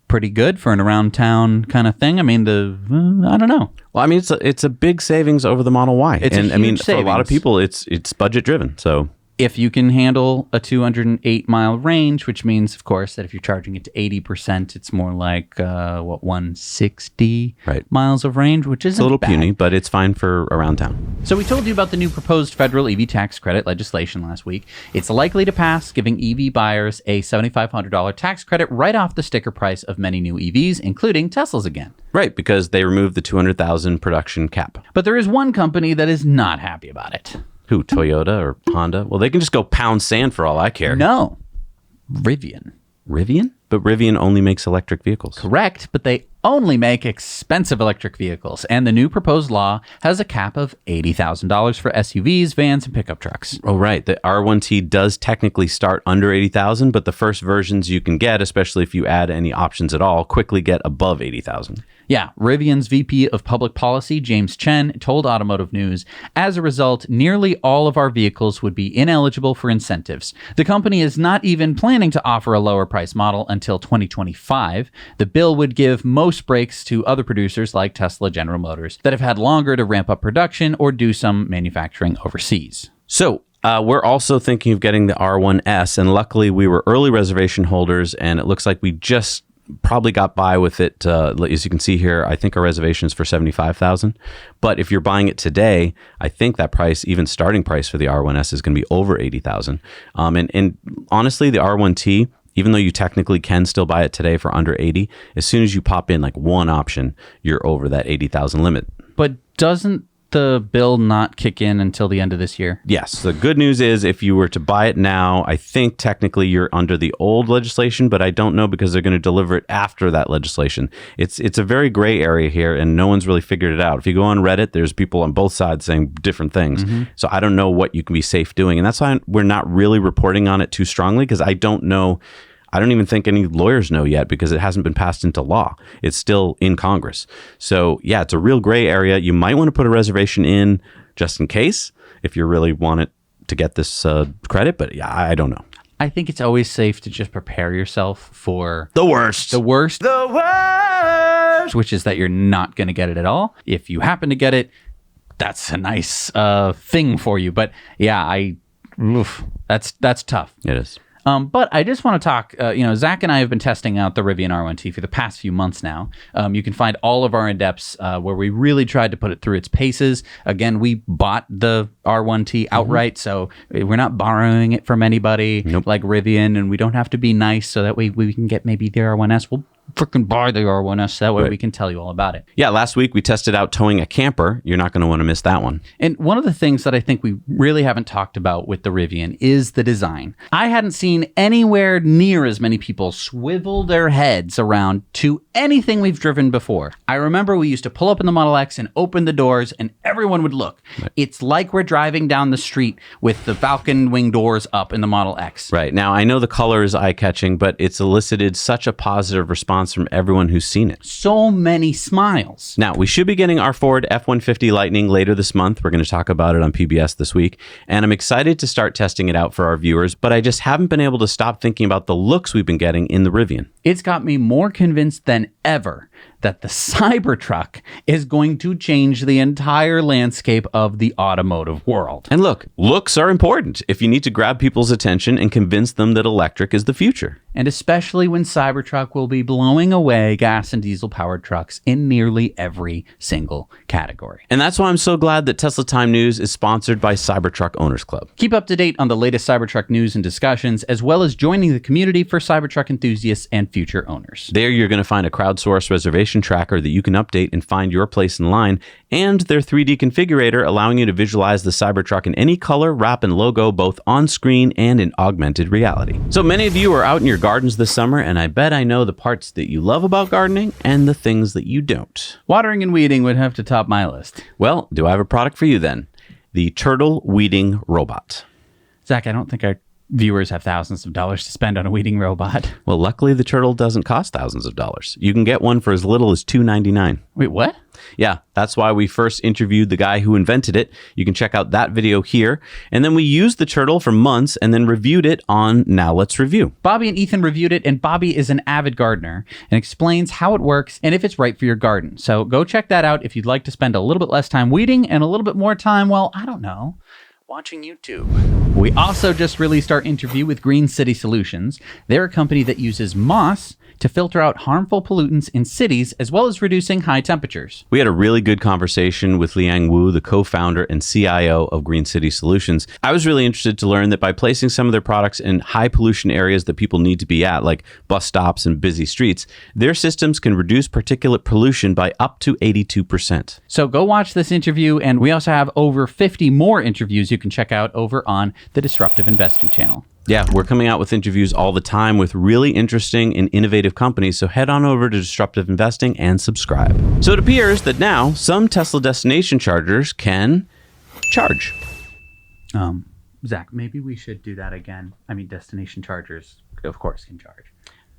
Pretty good for an around town kind of thing. I mean, I don't know. Well, I mean, it's a big savings over the Model Y. It's and a huge I mean, for a lot of savings. people, it's budget driven. So if you can handle a 208 mile range, which means, of course, that if you're charging it to 80%, it's more like 160 Right. miles of range, which isn't it's a little bad. puny, but it's fine for around town. So we told you about the new proposed federal EV tax credit legislation last week. It's likely to pass, giving EV buyers a $7,500 tax credit right off the sticker price of many new EVs, including Teslas again. Right, because they removed the 200,000 production cap. But there is one company that is not happy about it. Who, Toyota or Honda? Well, they can just go pound sand for all I care. No, Rivian. Rivian? But Rivian only makes electric vehicles. Correct, but they only make expensive electric vehicles, and the new proposed law has a cap of $80,000 for SUVs, vans, and pickup trucks. Oh, right. The R1T does technically start under 80,000, but the first versions you can get, especially if you add any options at all, quickly get above 80,000. Yeah, Rivian's VP of Public Policy, James Chen, told Automotive News, as a result, nearly all of our vehicles would be ineligible for incentives. The company is not even planning to offer a lower price model until 2025. The bill would give most breaks to other producers like Tesla, General Motors that have had longer to ramp up production or do some manufacturing overseas. So, we're also thinking of getting the R1S, and luckily we were early reservation holders, and it looks like we just probably got by with it. As you can see here, I think our reservation is for $75,000. But if you're buying it today, I think that price, even starting price for the R1S, is going to be over $80,000. And honestly, the R1T, even though you technically can still buy it today for under 80, as soon as you pop in like one option, you're over that 80,000 limit. But doesn't the bill not kick in until the end of this year? Yes. The good news is if you were to buy it now, I think technically you're under the old legislation, but I don't know because they're going to deliver it after that legislation. It's a very gray area here, and no one's really figured it out. If you go on Reddit, there's people on both sides saying different things. Mm-hmm. So I don't know what you can be safe doing. And that's why we're not really reporting on it too strongly, because I don't know. I don't even think any lawyers know yet because it hasn't been passed into law. It's still in Congress. So yeah, it's a real gray area. You might want to put a reservation in just in case if you really want it to get this credit. But yeah, I don't know. I think it's always safe to just prepare yourself for the worst. The worst. The worst. Which is that you're not going to get it at all. If you happen to get it, that's a nice thing for you. But yeah, that's tough. It is. But I just want to talk, Zach and I have been testing out the Rivian R1T for the past few months now. You can find all of our in-depths where we really tried to put it through its paces. Again, we bought the R1T outright, so we're not borrowing it from anybody like Rivian, and we don't have to be nice so that we can get maybe the R1S. We'll freaking buy the R1S. That way we can tell you all about it. Yeah, last week we tested out towing a camper. You're not going to want to miss that one. And one of the things that I think we really haven't talked about with the Rivian is the design. I hadn't seen anywhere near as many people swivel their heads around to anything we've driven before. I remember we used to pull up in the Model X and open the doors and everyone would look. Right. It's like we're driving down the street with the Falcon wing doors up in the Model X. Right. Now, I know the color is eye-catching, but it's elicited such a positive response from everyone who's seen it. So many smiles. Now, we should be getting our Ford F-150 Lightning later this month. We're going to talk about it on PBS this week. And I'm excited to start testing it out for our viewers, but I just haven't been able to stop thinking about the looks we've been getting in the Rivian. It's got me more convinced than ever that the Cybertruck is going to change the entire landscape of the automotive world. And look, looks are important if you need to grab people's attention and convince them that electric is the future. And especially when Cybertruck will be blowing away gas and diesel-powered trucks in nearly every single category. And that's why I'm so glad that Tesla Time News is sponsored by Cybertruck Owners Club. Keep up to date on the latest Cybertruck news and discussions, as well as joining the community for Cybertruck enthusiasts and future owners. There you're going to find a crowdsourced reservation tracker that you can update and find your place in line, and their 3D configurator allowing you to visualize the Cybertruck in any color, wrap, and logo, both on screen and in augmented reality. So many of you are out in your gardens this summer, and I bet I know the parts that you love about gardening and the things that you don't. Watering and weeding would have to top my list. Well, do I have a product for you then? The Tertill Weeding Robot. Zach, I don't think our viewers have thousands of dollars to spend on a weeding robot. Well, luckily the Tertill doesn't cost thousands of dollars. You can get one for as little as $2.99. Wait, what? Yeah, that's why we first interviewed the guy who invented it. You can check out that video here. And then we used the Tertill for months and then reviewed it on Now Let's Review. Bobby and Ethan reviewed it, and Bobby is an avid gardener and explains how it works and if it's right for your garden. So go check that out if you'd like to spend a little bit less time weeding and a little bit more time, well, I don't know, watching YouTube. We also just released our interview with Green City Solutions. They're a company that uses moss to filter out harmful pollutants in cities, as well as reducing high temperatures. We had a really good conversation with Liang Wu, the co-founder and CIO of Green City Solutions. I was really interested to learn that by placing some of their products in high pollution areas that people need to be at, like bus stops and busy streets, their systems can reduce particulate pollution by up to 82%. So go watch this interview, and we also have over 50 more interviews you can check out over on the Disruptive Investing channel. Yeah, we're coming out with interviews all the time with really interesting and innovative companies, so head on over to Disruptive Investing and subscribe. So it appears that now some Tesla destination chargers can charge. Zach, maybe we should do that again. I mean, destination chargers, of course, can charge.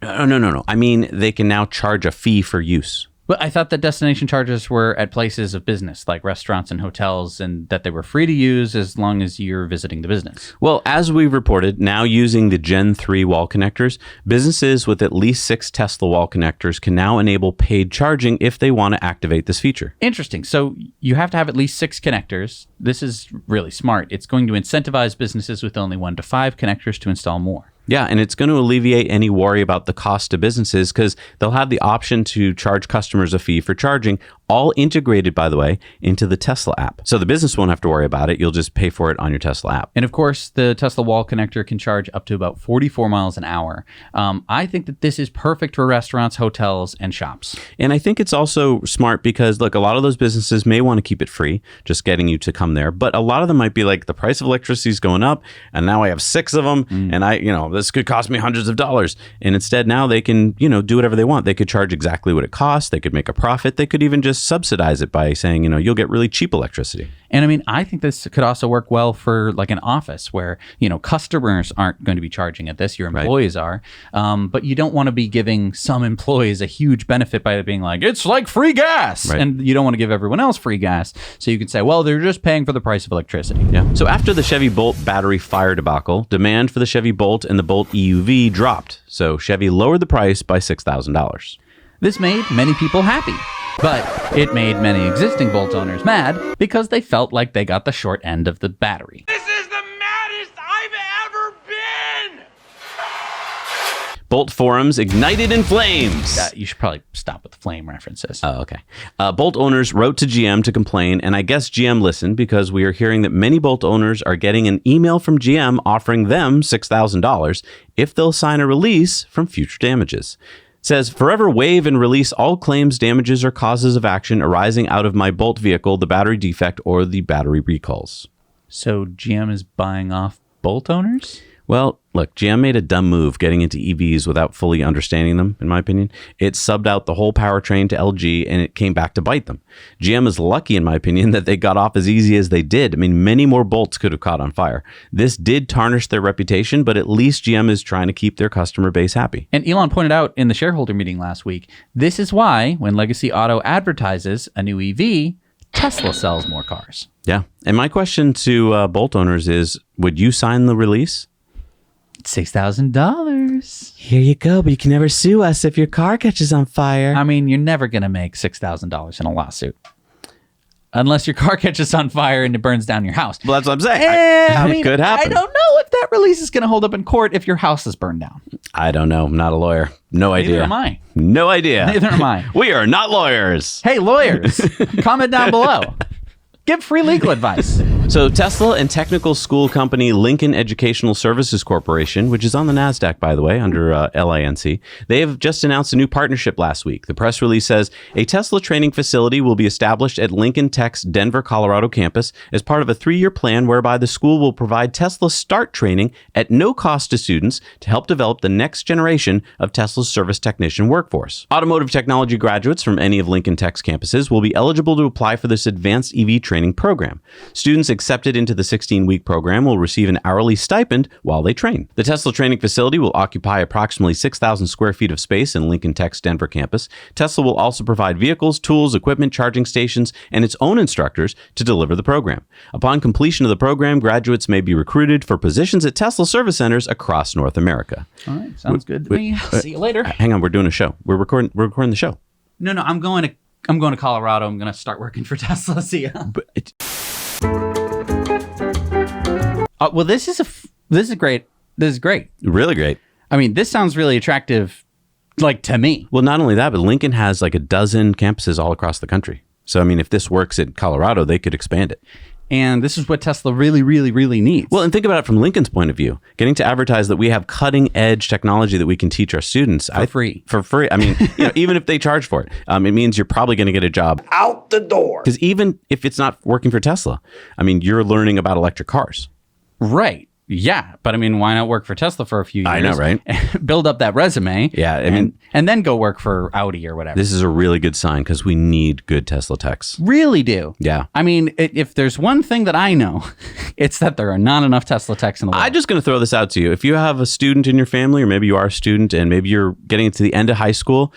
No. I mean, they can now charge a fee for use. But I thought that destination charges were at places of business, like restaurants and hotels, and that they were free to use as long as you're visiting the business. Well, as we reported, now using the Gen 3 wall connectors, businesses with at least 6 Tesla wall connectors can now enable paid charging if they want to activate this feature. Interesting. So you have to have at least 6 connectors. This is really smart. It's going to incentivize businesses with only 1 to 5 connectors to install more. Yeah, and it's going to alleviate any worry about the cost to businesses because they'll have the option to charge customers a fee for charging, all integrated, by the way, into the Tesla app. So the business won't have to worry about it. You'll just pay for it on your Tesla app. And of course, the Tesla wall connector can charge up to about 44 miles an hour. I think that this is perfect for restaurants, hotels, and shops. And I think it's also smart because, look, a lot of those businesses may want to keep it free, just getting you to come there. But a lot of them might be like, the price of electricity is going up, and now I have 6 of them, and this could cost me hundreds of dollars. And instead now they can, do whatever they want. They could charge exactly what it costs. They could make a profit. They could even just subsidize it by saying, you'll get really cheap electricity. And I mean, I think this could also work well for like an office where, customers aren't going to be charging at this. Your employees are. But you don't want to be giving some employees a huge benefit by being like, it's like free gas. Right. And you don't want to give everyone else free gas. So you can say, well, they're just paying for the price of electricity. Yeah. So after the Chevy Bolt battery fire debacle, demand for the Chevy Bolt and the Bolt EUV dropped. So Chevy lowered the price by $6,000. This made many people happy. But it made many existing Bolt owners mad because they felt like they got the short end of the battery. This is the maddest I've ever been! Bolt forums ignited in flames. You should probably stop with the flame references. Oh, okay. Bolt owners wrote to GM to complain, and I guess GM listened because we are hearing that many Bolt owners are getting an email from GM offering them $6,000 if they'll sign a release from future damages. Says, forever waive and release all claims, damages, or causes of action arising out of my Bolt vehicle, the battery defect, or the battery recalls. So GM is buying off Bolt owners? Well, look, GM made a dumb move getting into EVs without fully understanding them, in my opinion. It subbed out the whole powertrain to LG, and it came back to bite them. GM is lucky, in my opinion, that they got off as easy as they did. I mean, many more Bolts could have caught on fire. This did tarnish their reputation, but at least GM is trying to keep their customer base happy. And Elon pointed out in the shareholder meeting last week, this is why when Legacy Auto advertises a new EV, Tesla sells more cars. Yeah. And my question to Bolt owners is, would you sign the release? $6,000. Here you go, but you can never sue us if your car catches on fire. I mean, you're never going to make $6,000 in a lawsuit. Unless your car catches on fire and it burns down your house. Well, that's what I'm saying. It could happen. I don't know if that release is going to hold up in court if your house is burned down. I don't know. I'm not a lawyer. No idea. Neither am I. No idea. Neither am I. We are not lawyers. Hey, lawyers, comment down below. Give free legal advice. So Tesla and technical school company Lincoln Educational Services Corporation, which is on the NASDAQ, by the way, under LINC, they have just announced a new partnership last week. The press release says a Tesla training facility will be established at Lincoln Tech's Denver, Colorado campus as part of a 3-year plan whereby the school will provide Tesla start training at no cost to students to help develop the next generation of Tesla's service technician workforce. Automotive technology graduates from any of Lincoln Tech's campuses will be eligible to apply for this advanced EV training program. Students accepted into the 16-week program will receive an hourly stipend while they train. The Tesla training facility will occupy approximately 6,000 square feet of space in Lincoln Tech's Denver campus. Tesla will also provide vehicles, tools, equipment, charging stations, and its own instructors to deliver the program. Upon completion of the program, graduates may be recruited for positions at Tesla service centers across North America. All right, sounds good to me. See you later. Hang on, we're doing a show. We're recording the show. No, I'm going to Colorado. I'm going to start working for Tesla. See ya. Well, this is great. This is great. Really great. I mean, this sounds really attractive, like to me. Well, not only that, but Lincoln has like a dozen campuses all across the country. So, I mean, if this works in Colorado, they could expand it. And this is what Tesla really, really, really needs. Well, and think about it from Lincoln's point of view. Getting to advertise that we have cutting edge technology that we can teach our students for free. I mean, even if they charge for it, it means you're probably going to get a job Out the door. because even if it's not working for Tesla, I mean, you're learning about electric cars. Right. Yeah. But I mean, why not work for Tesla for a few years? I know, right? Build up that resume. Yeah. I mean, and then go work for Audi or whatever. this is a really good sign because we need good Tesla techs. Really do. Yeah. I mean, if there's one thing that I know, it's that there are not enough Tesla techs in the world. I'm just going to throw this out to you. If you have a student in your family, or maybe you are a student and maybe you're getting to the end of high school,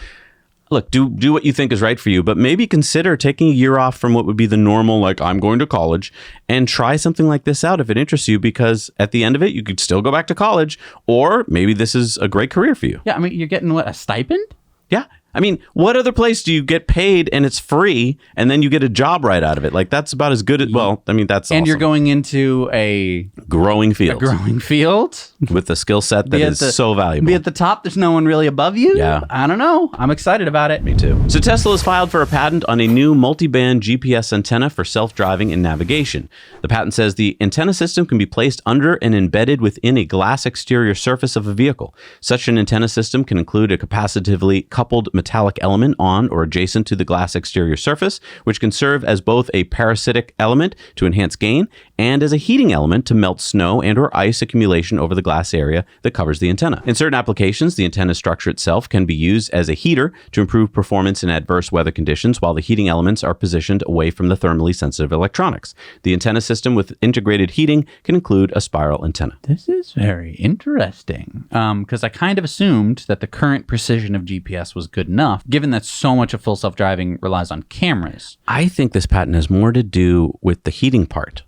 look, do what you think is right for you, but maybe consider taking a year off from what would be the normal, like, I'm going to college, and try something like this out if it interests you, because at the end of it, you could still go back to college, or maybe this is a great career for you. Yeah, I mean, you're getting what, a stipend? Yeah. I mean, what other place do you get paid and it's free and then you get a job right out of it? Like, that's about as good as, well, I mean, that's And awesome. you're going into a growing field field with a skill set that is so valuable. Be at the top, there's no one really above you. Yeah. I don't know. I'm excited about it. Me too. So Tesla has filed for a patent on a new multi-band GPS antenna for self-driving and navigation. The patent says the antenna system can be placed under and embedded within a glass exterior surface of a vehicle. Such an antenna system can include a capacitively coupled metallic element on or adjacent to the glass exterior surface, which can serve as both a parasitic element to enhance gain and as a heating element to melt snow and or ice accumulation over the glass area that covers the antenna. In certain applications, the antenna structure itself can be used as a heater to improve performance in adverse weather conditions, while the heating elements are positioned away from the thermally sensitive electronics. The antenna system with integrated heating can include a spiral antenna. This is very interesting, because I kind of assumed that the current precision of GPS was good enough, given that so much of full self-driving relies on cameras. I think this patent has more to do with the heating part.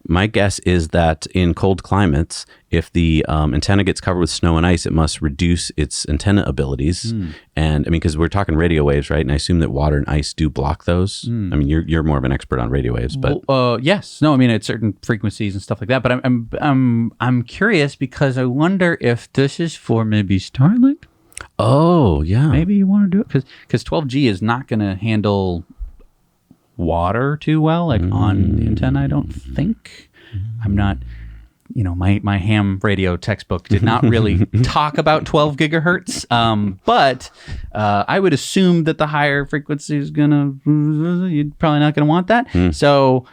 My guess is that in cold climates, if the antenna gets covered with snow and ice, it must reduce its antenna abilities. And I mean, because we're talking radio waves, right? And I assume that water and ice do block those. I mean, you're more of an expert on radio waves, but yes, no, I mean, at certain frequencies and stuff like that. But I'm curious because I wonder if this is for maybe Starlink. Oh, yeah. Maybe you want to do it because 12G is not going to handle water too well, like on the antenna, I don't think. I'm not, my ham radio textbook did not really talk about 12 gigahertz, but I would assume that the higher frequency is you're probably not going to want that. So,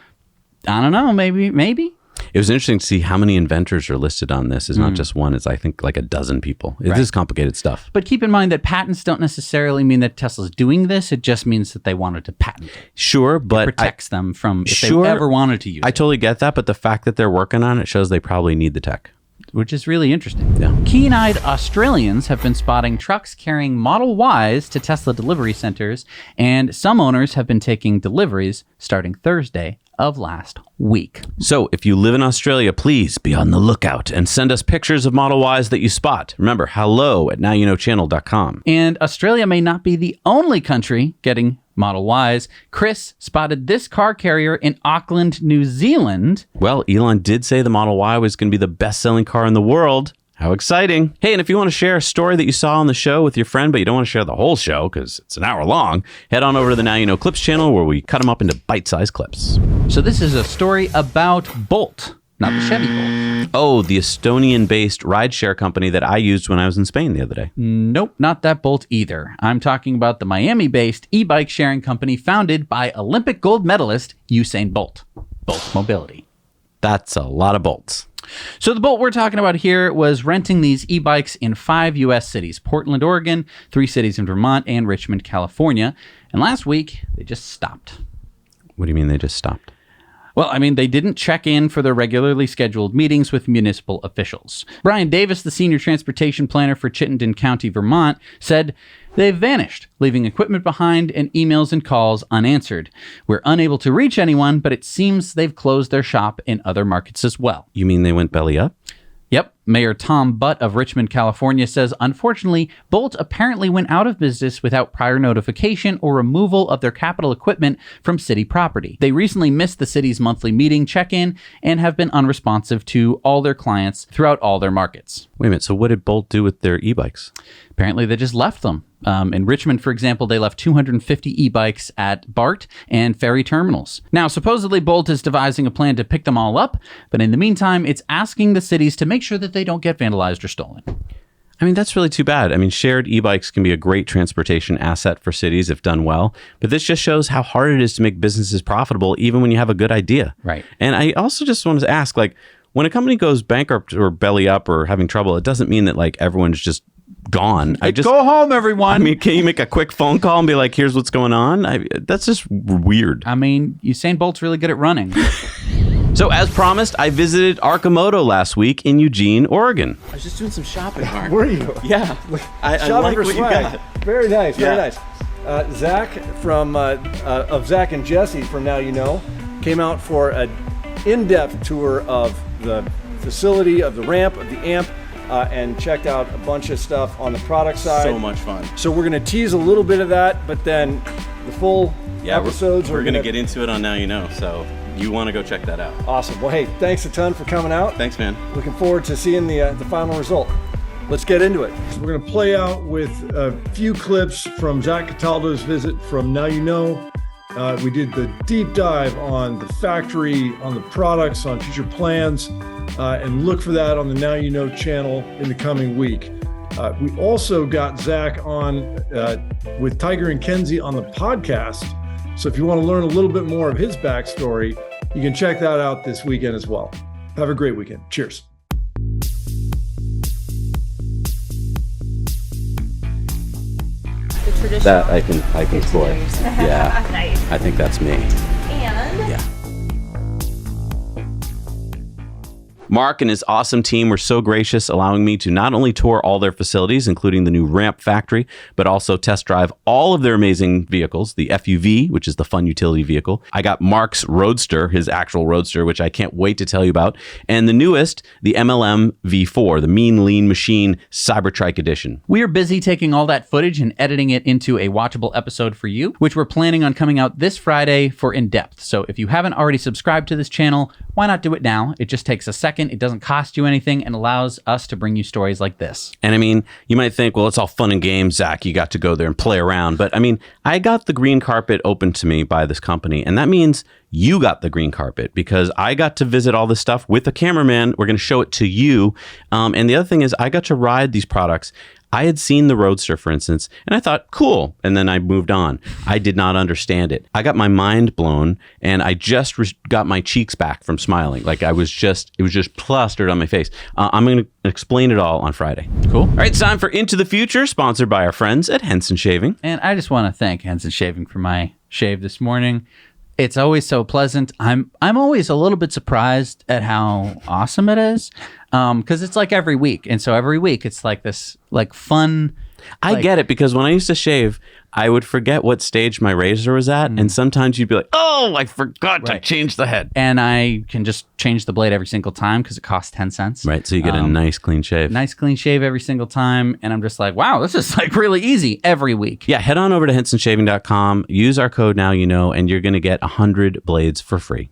I don't know, maybe. It was interesting to see how many inventors are listed on this. It's not just one. It's, I think, like a dozen people. It is complicated stuff. But keep in mind that patents don't necessarily mean that Tesla's doing this. It just means that they wanted to patent it. Sure, but it protects them from if they ever wanted to use it. I totally get that, but the fact that they're working on it shows they probably need the tech. Which is really interesting. Yeah. Keen-eyed Australians have been spotting trucks carrying Model Ys to Tesla delivery centers, and some owners have been taking deliveries starting Thursday of last week. So if you live in Australia, please be on the lookout and send us pictures of Model Ys that you spot. Remember, hello@nowyouknowchannel.com. And Australia may not be the only country getting Model Ys. Chris spotted this car carrier in Auckland, New Zealand. Well, Elon did say the Model Y was going to be the best-selling car in the world. How exciting. Hey, and if you want to share a story that you saw on the show with your friend, but you don't want to share the whole show because it's an hour long, head on over to the Now You Know Clips channel where we cut them up into bite-sized clips. So this is a story about Bolt, not the Chevy Bolt. Oh, the Estonian-based rideshare company that I used when I was in Spain the other day. Nope, not that Bolt either. I'm talking about the Miami-based e-bike sharing company founded by Olympic gold medalist Usain Bolt. Bolt Mobility. That's a lot of bolts. So the Bolt we're talking about here was renting these e-bikes in 5 U.S. cities: Portland, Oregon, 3 cities in Vermont, and Richmond, California. And last week, they just stopped. What do you mean they just stopped? Well, I mean, they didn't check in for their regularly scheduled meetings with municipal officials. Brian Davis, the senior transportation planner for Chittenden County, Vermont, said they've vanished, leaving equipment behind and emails and calls unanswered. We're unable to reach anyone, but it seems they've closed their shop in other markets as well. You mean they went belly up? Yep. Mayor Tom Butt of Richmond, California says, unfortunately, Bolt apparently went out of business without prior notification or removal of their capital equipment from city property. They recently missed the city's monthly meeting check-in and have been unresponsive to all their clients throughout all their markets. Wait a minute, so what did Bolt do with their e-bikes? Apparently, they just left them. In Richmond, for example, they left 250 e-bikes at BART and ferry terminals. Now, supposedly, Bolt is devising a plan to pick them all up, but in the meantime, it's asking the cities to make sure that they don't get vandalized or stolen. I mean, that's really too bad. I mean, shared e-bikes can be a great transportation asset for cities if done well, but this just shows how hard it is to make businesses profitable even when you have a good idea. Right. And I also just wanted to ask, like, when a company goes bankrupt or belly up or having trouble, it doesn't mean that, like, everyone's just gone. Go home, everyone. I mean, can you make a quick phone call and be like, here's what's going on? That's just weird. I mean, Usain Bolt's really good at running. So as promised, I visited Arcimoto last week in Eugene, Oregon. I was just doing some shopping, Mark. Were you? Yeah. I Shopping like for what swag. you got. Very nice, very Yeah. nice. Zach from of Zach and Jesse from Now You Know came out for an in-depth tour of the facility, of the ramp, of the amp, and checked out a bunch of stuff on the product side. So much fun. So we're going to tease a little bit of that, but then the full episodes we're are going to get into it on Now You Know, so you want to go check that out. Awesome. Well, hey, thanks a ton for coming out. Thanks, man. Looking forward to seeing the final result. Let's get into it. So we're going to play out with a few clips from Zach Cataldo's visit from Now You Know. We did the deep dive on the factory, on the products, on future plans, and look for that on the Now You Know channel in the coming week. We also got Zach on with Tiger and Kenzie on the podcast. So if you want to learn a little bit more of his backstory, you can check that out this weekend as well. Have a great weekend. Cheers. That I can score. Yeah. Nice. I think that's me. And Yeah. Mark and his awesome team were so gracious, allowing me to not only tour all their facilities, including the new ramp factory, but also test drive all of their amazing vehicles, the FUV, which is the fun utility vehicle. I got Mark's Roadster, his actual Roadster, which I can't wait to tell you about, and the newest, the MLM V4, the Mean Lean Machine Cybertruck edition. We are busy taking all that footage and editing it into a watchable episode for you, which we're planning on coming out this Friday for In Depth. So if you haven't already subscribed to this channel, why not do it now? It just takes a second. It doesn't cost you anything and allows us to bring you stories like this. And I mean, you might think, well, it's all fun and games, Zach. You got to go there and play around. But I mean, I got the green carpet opened to me by this company. And that means you got the green carpet because I got to visit all this stuff with a cameraman. We're going to show it to you. And the other thing is I got to ride these products. I had seen the Roadster, for instance, and I thought, cool. And then I moved on. I did not understand it. I got my mind blown and I just got my cheeks back from smiling. Like it was just plastered on my face. I'm going to explain it all on Friday. Cool. All right, it's time for Into the Future, sponsored by our friends at Henson Shaving. And I just want to thank Henson Shaving for my shave this morning. It's always so pleasant. I'm always a little bit surprised at how awesome it is, because it's like every week, and so every week it's like this like fun I get it, because when I used to shave, I would forget what stage my razor was at, and sometimes you'd be like, oh, I forgot to change the head. And I can just change the blade every single time because it costs 10 cents. Right, so you get a nice clean shave. Nice clean shave every single time, and I'm just like, wow, this is like really easy every week. Yeah, head on over to hensonshaving.com, use our code NowYouKnow, and you're going to get 100 blades for free.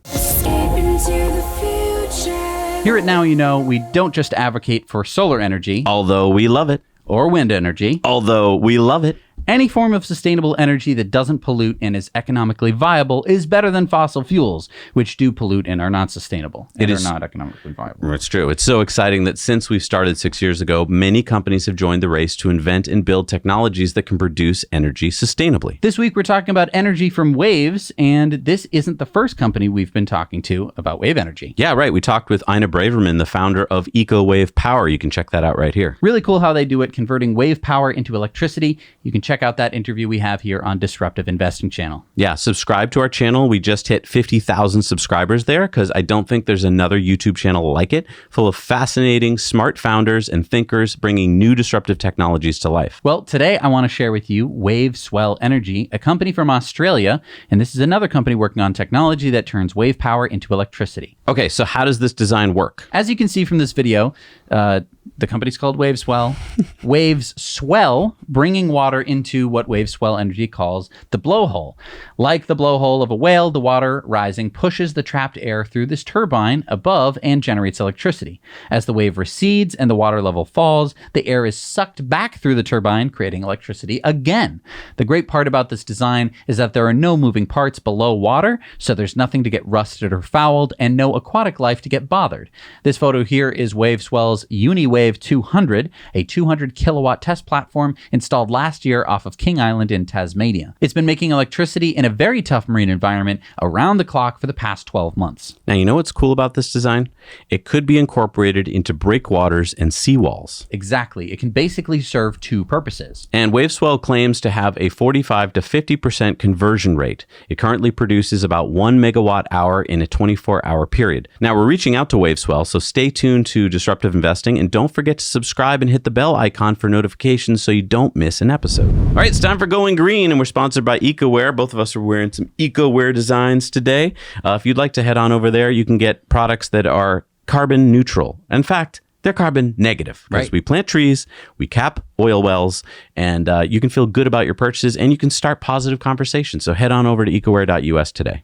Here at Now You Know, we don't just advocate for solar energy, although we love it, or wind energy, although we love it. Any form of sustainable energy that doesn't pollute and is economically viable is better than fossil fuels, which do pollute and are not sustainable and are not economically viable. It's true. It's so exciting that since we started 6 years ago, many companies have joined the race to invent and build technologies that can produce energy sustainably. This week, we're talking about energy from waves, and this isn't the first company we've been talking to about wave energy. Yeah, right. We talked with Ina Braverman, the founder of EcoWave Power. You can check that out right here. Really cool how they do it, converting wave power into electricity. You can check out that interview we have here on Disruptive Investing channel. Yeah, subscribe to our channel. We just hit 50,000 subscribers there, because I don't think there's another YouTube channel like it, full of fascinating, smart founders and thinkers bringing new disruptive technologies to life. Well, today I want to share with you Wave Swell Energy, a company from Australia, and this is another company working on technology that turns wave power into electricity. Okay, so how does this design work? As you can see from this video, the company's called Wave Swell. Waves swell, bringing water into what Wave Swell Energy calls the blowhole. Like the blowhole of a whale, the water rising pushes the trapped air through this turbine above and generates electricity. As the wave recedes and the water level falls, the air is sucked back through the turbine, creating electricity again. The great part about this design is that there are no moving parts below water, so there's nothing to get rusted or fouled, and no aquatic life to get bothered. This photo here is Wave Swell's UniWave 200, a 200 kilowatt test platform installed last year off of King Island in Tasmania. It's been making electricity in a very tough marine environment around the clock for the past 12 months. Now, you know what's cool about this design? It could be incorporated into breakwaters and seawalls. Exactly. It can basically serve two purposes. And WaveSwell claims to have a 45 to 50% conversion rate. It currently produces about 1 megawatt hour in a 24-hour period. Now, we're reaching out to WaveSwell, so stay tuned to Disruptive Investing, and don't forget to subscribe and hit the bell icon for notifications so you don't miss an episode. All right, it's time for Going Green, and we're sponsored by EcoWare. Both of us are wearing some EcoWare designs today. If you'd like to head on over there, you can get products that are carbon neutral. In fact, they're carbon negative, because we plant trees, we cap oil wells, and you can feel good about your purchases, and you can start positive conversations. So head on over to ecoware.us today.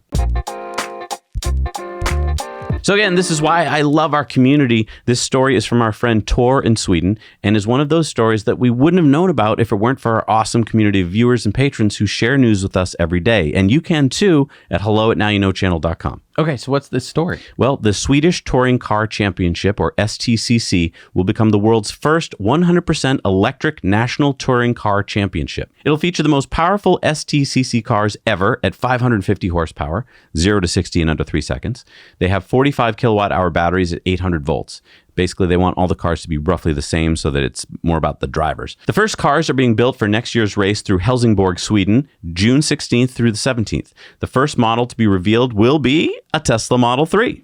So again, this is why I love our community. This story is from our friend Tor in Sweden, and is one of those stories that we wouldn't have known about if it weren't for our awesome community of viewers and patrons who share news with us every day. And you can too at hello@nowyouknowchannel.com. Okay, so what's this story? Well, the Swedish Touring Car Championship, or STCC, will become the world's first 100% electric national touring car championship. It'll feature the most powerful STCC cars ever at 550 horsepower, 0 to 60 in under 3 seconds. They have 45 kilowatt hour batteries at 800 volts. Basically, they want all the cars to be roughly the same so that it's more about the drivers. The first cars are being built for next year's race through Helsingborg, Sweden, June 16th through the 17th. The first model to be revealed will be a Tesla Model 3.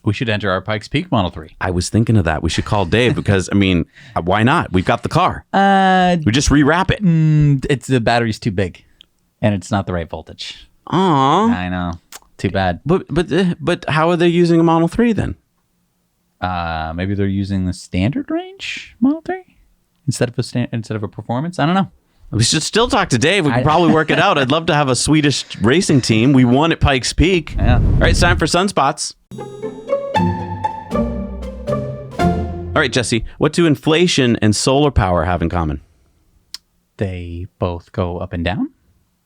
We should enter our Pikes Peak Model 3. I was thinking of that. We should call Dave because, I mean, why not? We've got the car. We just rewrap it. The battery's too big, and it's not the right voltage. Aw. I know. Too bad. But how are they using a Model 3 then? Maybe they're using the standard range Model 3 instead of a performance. I don't know. We should still talk to Dave. We can probably work it out. I'd love to have a Swedish racing team. We won at Pikes Peak. Yeah. All right, it's time for Sunspots. All right, Jesse, what do inflation and solar power have in common? They both go up and down.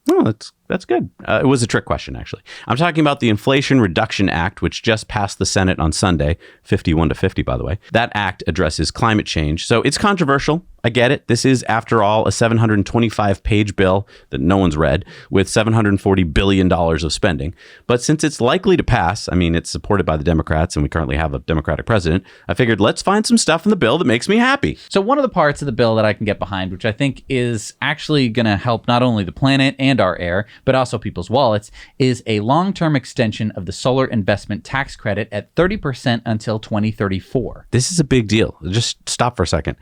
Oh, that's good. It was a trick question, actually. I'm talking about the Inflation Reduction Act, which just passed the Senate on Sunday, 51 to 50, by the way. That act addresses climate change, so it's controversial. I get it. This is, after all, a 725-page bill that no one's read with $740 billion of spending. But since it's likely to pass, I mean, it's supported by the Democrats, and we currently have a Democratic president, I figured let's find some stuff in the bill that makes me happy. So one of the parts of the bill that I can get behind, which I think is actually going to help not only the planet and our air, but also people's wallets, is a long-term extension of the solar investment tax credit at 30% until 2034. This is a big deal. Just stop for a second.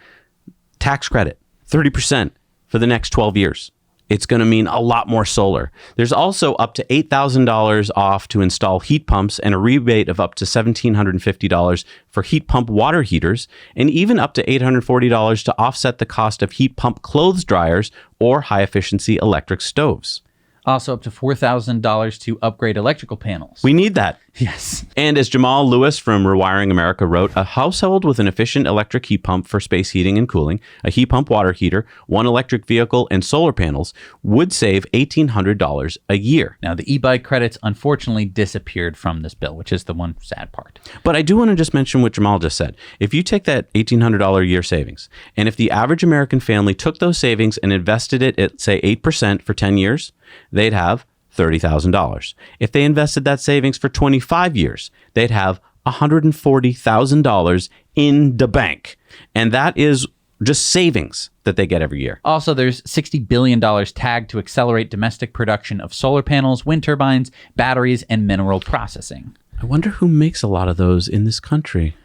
Tax credit, 30%. for the next 12 years. It's going to mean a lot more solar. There's also up to $8,000 off to install heat pumps and a rebate of up to $1,750 for heat pump water heaters, and even up to $840 to offset the cost of heat pump clothes dryers or high-efficiency electric stoves. Also up to $4,000 to upgrade electrical panels. We need that. Yes. And as Jamal Lewis from Rewiring America wrote, a household with an efficient electric heat pump for space heating and cooling, a heat pump water heater, one electric vehicle, and solar panels would save $1,800 a year. Now, the e-bike credits unfortunately disappeared from this bill, which is the one sad part. But I do want to just mention what Jamal just said. If you take that $1,800 a year savings, and if the average American family took those savings and invested it at, say, 8% for 10 years, they'd have $30,000. If they invested that savings for 25 years, they'd have $140,000 in the bank. And that is just savings that they get every year. Also, there's $60 billion tagged to accelerate domestic production of solar panels, wind turbines, batteries, and mineral processing. I wonder who makes a lot of those in this country.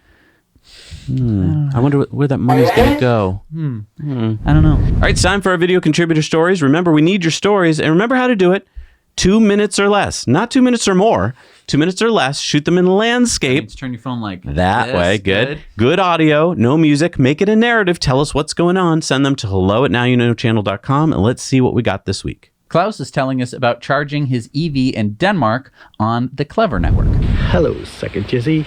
I wonder where that money's going to go. I don't know. All right, it's time for our video contributor stories. Remember, we need your stories, and remember how to do it. 2 minutes or less, not 2 minutes or more. 2 minutes or less. Shoot them in landscape. Turn your phone like that this. way. Good audio, no music. Make it a narrative. Tell us what's going on. Send them to hello@nowyouknowchannel.com, and let's see what we got this week. Klaus is telling us about charging his EV in Denmark on the Clever network. Hello, Second Jesse.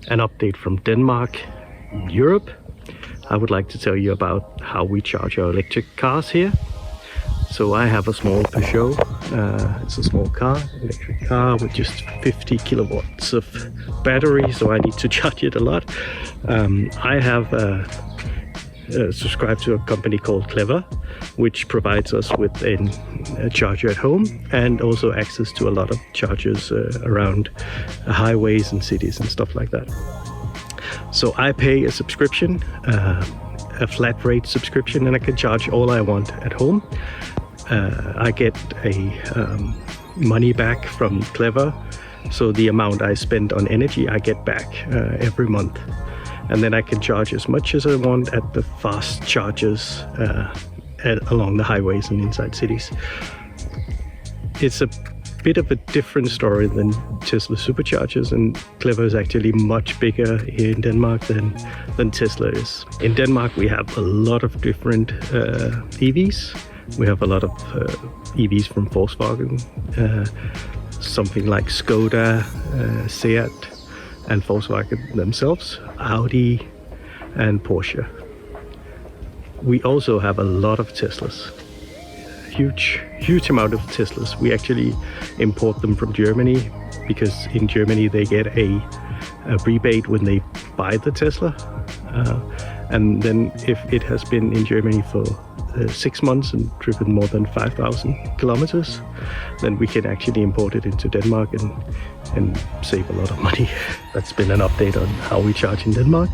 An update from Denmark, Europe. I would like to tell you about how we charge our electric cars here. So I have a small Peugeot. It's a small car, electric car with just 50 kilowatts of battery, so I need to charge it a lot. I have subscribed to a company called Clever, which provides us with a charger at home and also access to a lot of chargers around highways and cities and stuff like that. So I pay a subscription, a flat rate subscription, and I can charge all I want at home. I get a money back from Clever, so the amount I spend on energy I get back every month. And then I can charge as much as I want at the fast chargers along the highways and inside cities. It's a bit of a different story than Tesla Superchargers, and Clever is actually much bigger here in Denmark than Tesla is. In Denmark, we have a lot of different EVs. We have a lot of EVs from Volkswagen, something like Skoda, Seat, and Volkswagen themselves, Audi, and Porsche. We also have a lot of Teslas. Huge amount of Teslas. We actually import them from Germany because in Germany they get a rebate when they buy the Tesla. And then if it has been in Germany for 6 months and driven more than 5,000 kilometers, then we can actually import it into Denmark and save a lot of money. That's been an update on how we charge in Denmark.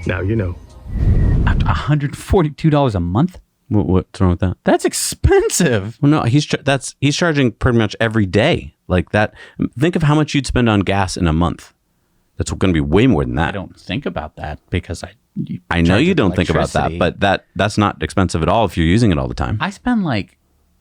Now you know. $142 a month? What's wrong with that? That's expensive. Well, no, he's charging pretty much every day like that. Think of how much you'd spend on gas in a month. That's going to be way more than that. I don't think about that because I know you don't think about that, but that's not expensive at all if you're using it all the time. I spend like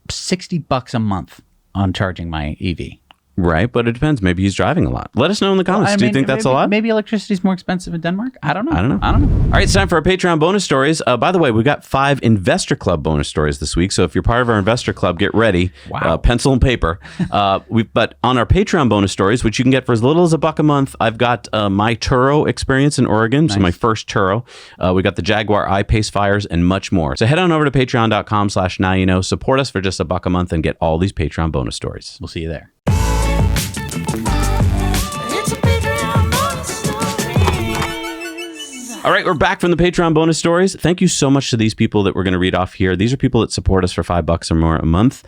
$60 a month on charging my EV. Right, but it depends. Maybe he's driving a lot. Let us know in the comments. Do you think that's a lot? Maybe electricity's more expensive in Denmark? I don't know. All right, it's time for our Patreon bonus stories. By the way, we got 5 Investor Club bonus stories this week. So if you're part of our Investor Club, get ready. Wow. Pencil and paper. But on our Patreon bonus stories, which you can get for as little as $1 a month, I've got my Turo experience in Oregon. Nice. So my first Turo. We got the Jaguar I-Pace fires and much more. So head on over to patreon.com/nowyouknow. Support us for just $1 a month and get all these Patreon bonus stories. We'll see you there. All right, we're back from the Patreon bonus stories. Thank you so much to these people that we're going to read off here. These are people that support us for $5 or more a month.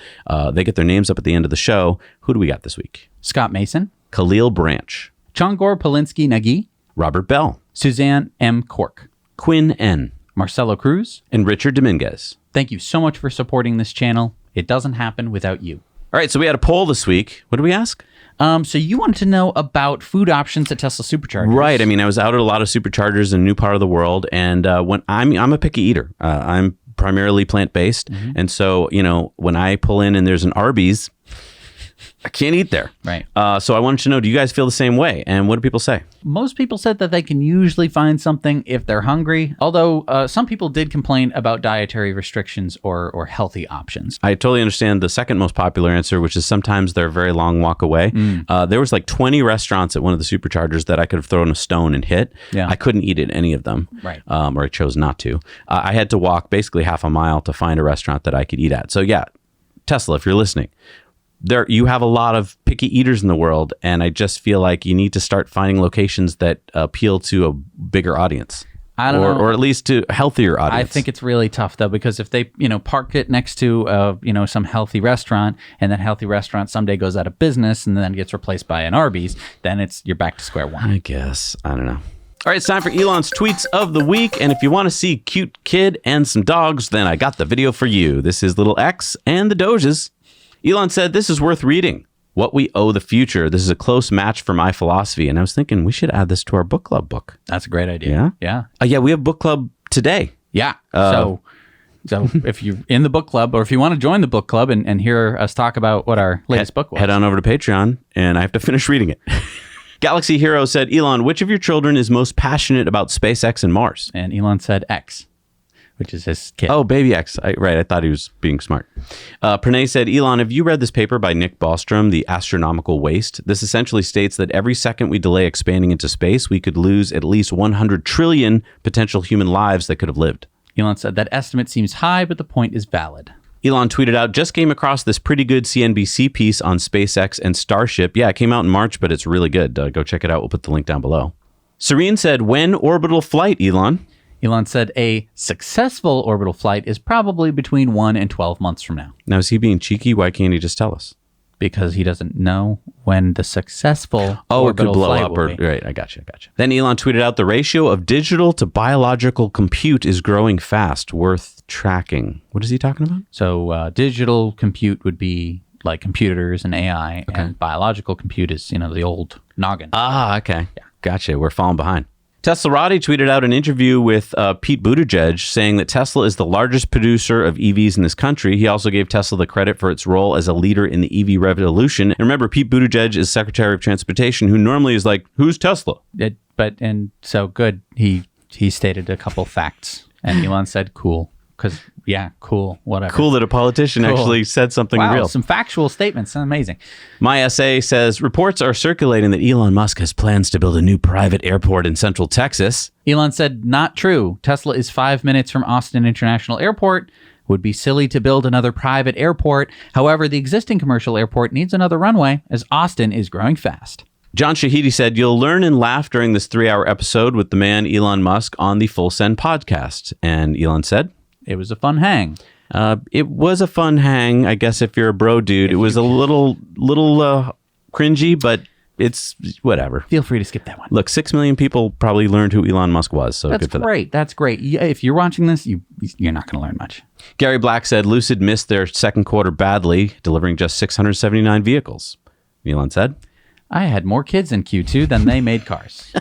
They get their names up at the end of the show. Who do we got this week? Scott Mason, Khalil Branch, Chongor Polinsky Nagy, Robert Bell, Suzanne M. Cork, Quinn N., Marcelo Cruz, and Richard Dominguez. Thank you so much for supporting this channel. It doesn't happen without you. All right, so we had a poll this week. What did we ask? So you wanted to know about food options at Tesla Superchargers. Right. I mean, I was out at a lot of Superchargers in a new part of the world, and when I'm a picky eater. I'm primarily plant-based. And so, when I pull in and there's an Arby's, I can't eat there. Right. So I wanted to know, do you guys feel the same way? And what do people say? Most people said that they can usually find something if they're hungry, although some people did complain about dietary restrictions or healthy options. I totally understand the second most popular answer, which is sometimes they're a very long walk away. There was like 20 restaurants at one of the Superchargers that I could have thrown a stone and hit. Yeah. I couldn't eat at any of them, Right. Or I chose not to. I had to walk basically half a mile to find a restaurant that I could eat at. So yeah, Tesla, if you're listening, you have a lot of picky eaters in the world, and I just feel like you need to start finding locations that appeal to a bigger audience. I don't know. Or at least to a healthier audience. I think it's really tough though, because if they, park it next to, some healthy restaurant, and that healthy restaurant someday goes out of business and then gets replaced by an Arby's, then you're back to square one. I guess. I don't know. All right, it's time for Elon's tweets of the week. And if you want to see cute kid and some dogs, then I got the video for you. This is little X and the Doges. Elon said, "This is worth reading. What we owe the future. This is a close match for my philosophy." And I was thinking we should add this to our book club book. That's a great idea. Yeah? Yeah, we have book club today. Yeah. So if you're in the book club, or if you want to join the book club and hear us talk about what our latest book was, head on over to Patreon, and I have to finish reading it. Galaxy Hero said, "Elon, which of your children is most passionate about SpaceX and Mars?" And Elon said X, which is his kid. Oh, baby X. Right. I thought he was being smart. Pranay said, "Elon, have you read this paper by Nick Bostrom, The Astronomical Waste? This essentially states that every second we delay expanding into space, we could lose at least 100 trillion potential human lives that could have lived." Elon said, "That estimate seems high, but the point is valid." Elon tweeted out, "Just came across this pretty good CNBC piece on SpaceX and Starship. Yeah, it came out in March, but it's really good. Go check it out. We'll put the link down below." Serene said, "When orbital flight, Elon?" Elon said a successful orbital flight is probably between 1 and 12 months from now. Now, is he being cheeky? Why can't he just tell us? Because he doesn't know when the successful orbital it could blow flight up. will be. Right, I got you. Then Elon tweeted out, "The ratio of digital to biological compute is growing fast, worth tracking." What is he talking about? So digital compute would be like computers and AI, and biological compute is, the old noggin. Ah, okay. Yeah. Gotcha. We're falling behind. Teslarati tweeted out an interview with Pete Buttigieg saying that Tesla is the largest producer of EVs in this country. He also gave Tesla the credit for its role as a leader in the EV revolution. And remember, Pete Buttigieg is Secretary of Transportation, who normally is like, "Who's Tesla?" So good. He stated a couple facts, and Elon said, "Cool." Because, cool, whatever. Cool that a politician actually said something real. Some factual statements. Amazing. My essay says, "Reports are circulating that Elon Musk has plans to build a new private airport in Central Texas." Elon said, "Not true. Tesla is 5 minutes from Austin International Airport. Would be silly to build another private airport. However, the existing commercial airport needs another runway as Austin is growing fast." John Shahidi said, "You'll learn and laugh during this 3-hour episode with the man Elon Musk on the Full Send podcast." And Elon said, "It was a fun hang." It was a fun hang, I guess, if you're a bro dude. It was a little cringy, but it's whatever. Feel free to skip that one. Look, 6 million people probably learned who Elon Musk was, so that's good for great. That's great. If you're watching this, you're not going to learn much. Gary Black said, "Lucid missed their second quarter badly, delivering just 679 vehicles." Elon said, "I had more kids in Q2 than they made cars."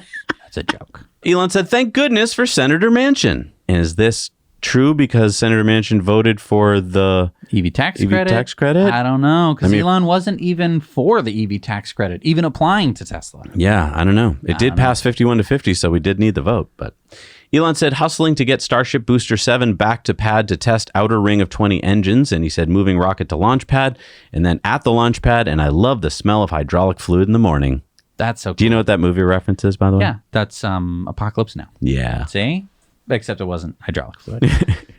That's a joke. Elon said, "Thank goodness for Senator Manchin." And is this true because Senator Manchin voted for the EV tax credit? I don't know, because Elon wasn't even for the EV tax credit, even applying to Tesla. Yeah, I don't know. It did pass 51 to 50, so we did need the vote. But Elon said, "Hustling to get Starship Booster 7 back to pad to test outer ring of 20 engines." And he said, "Moving rocket to launch pad and then at the launch pad. And I love the smell of hydraulic fluid in the morning." That's so cool. Do you know what that movie reference is, by the way? Yeah, that's Apocalypse Now. Yeah. See? Except it wasn't hydraulic fluid.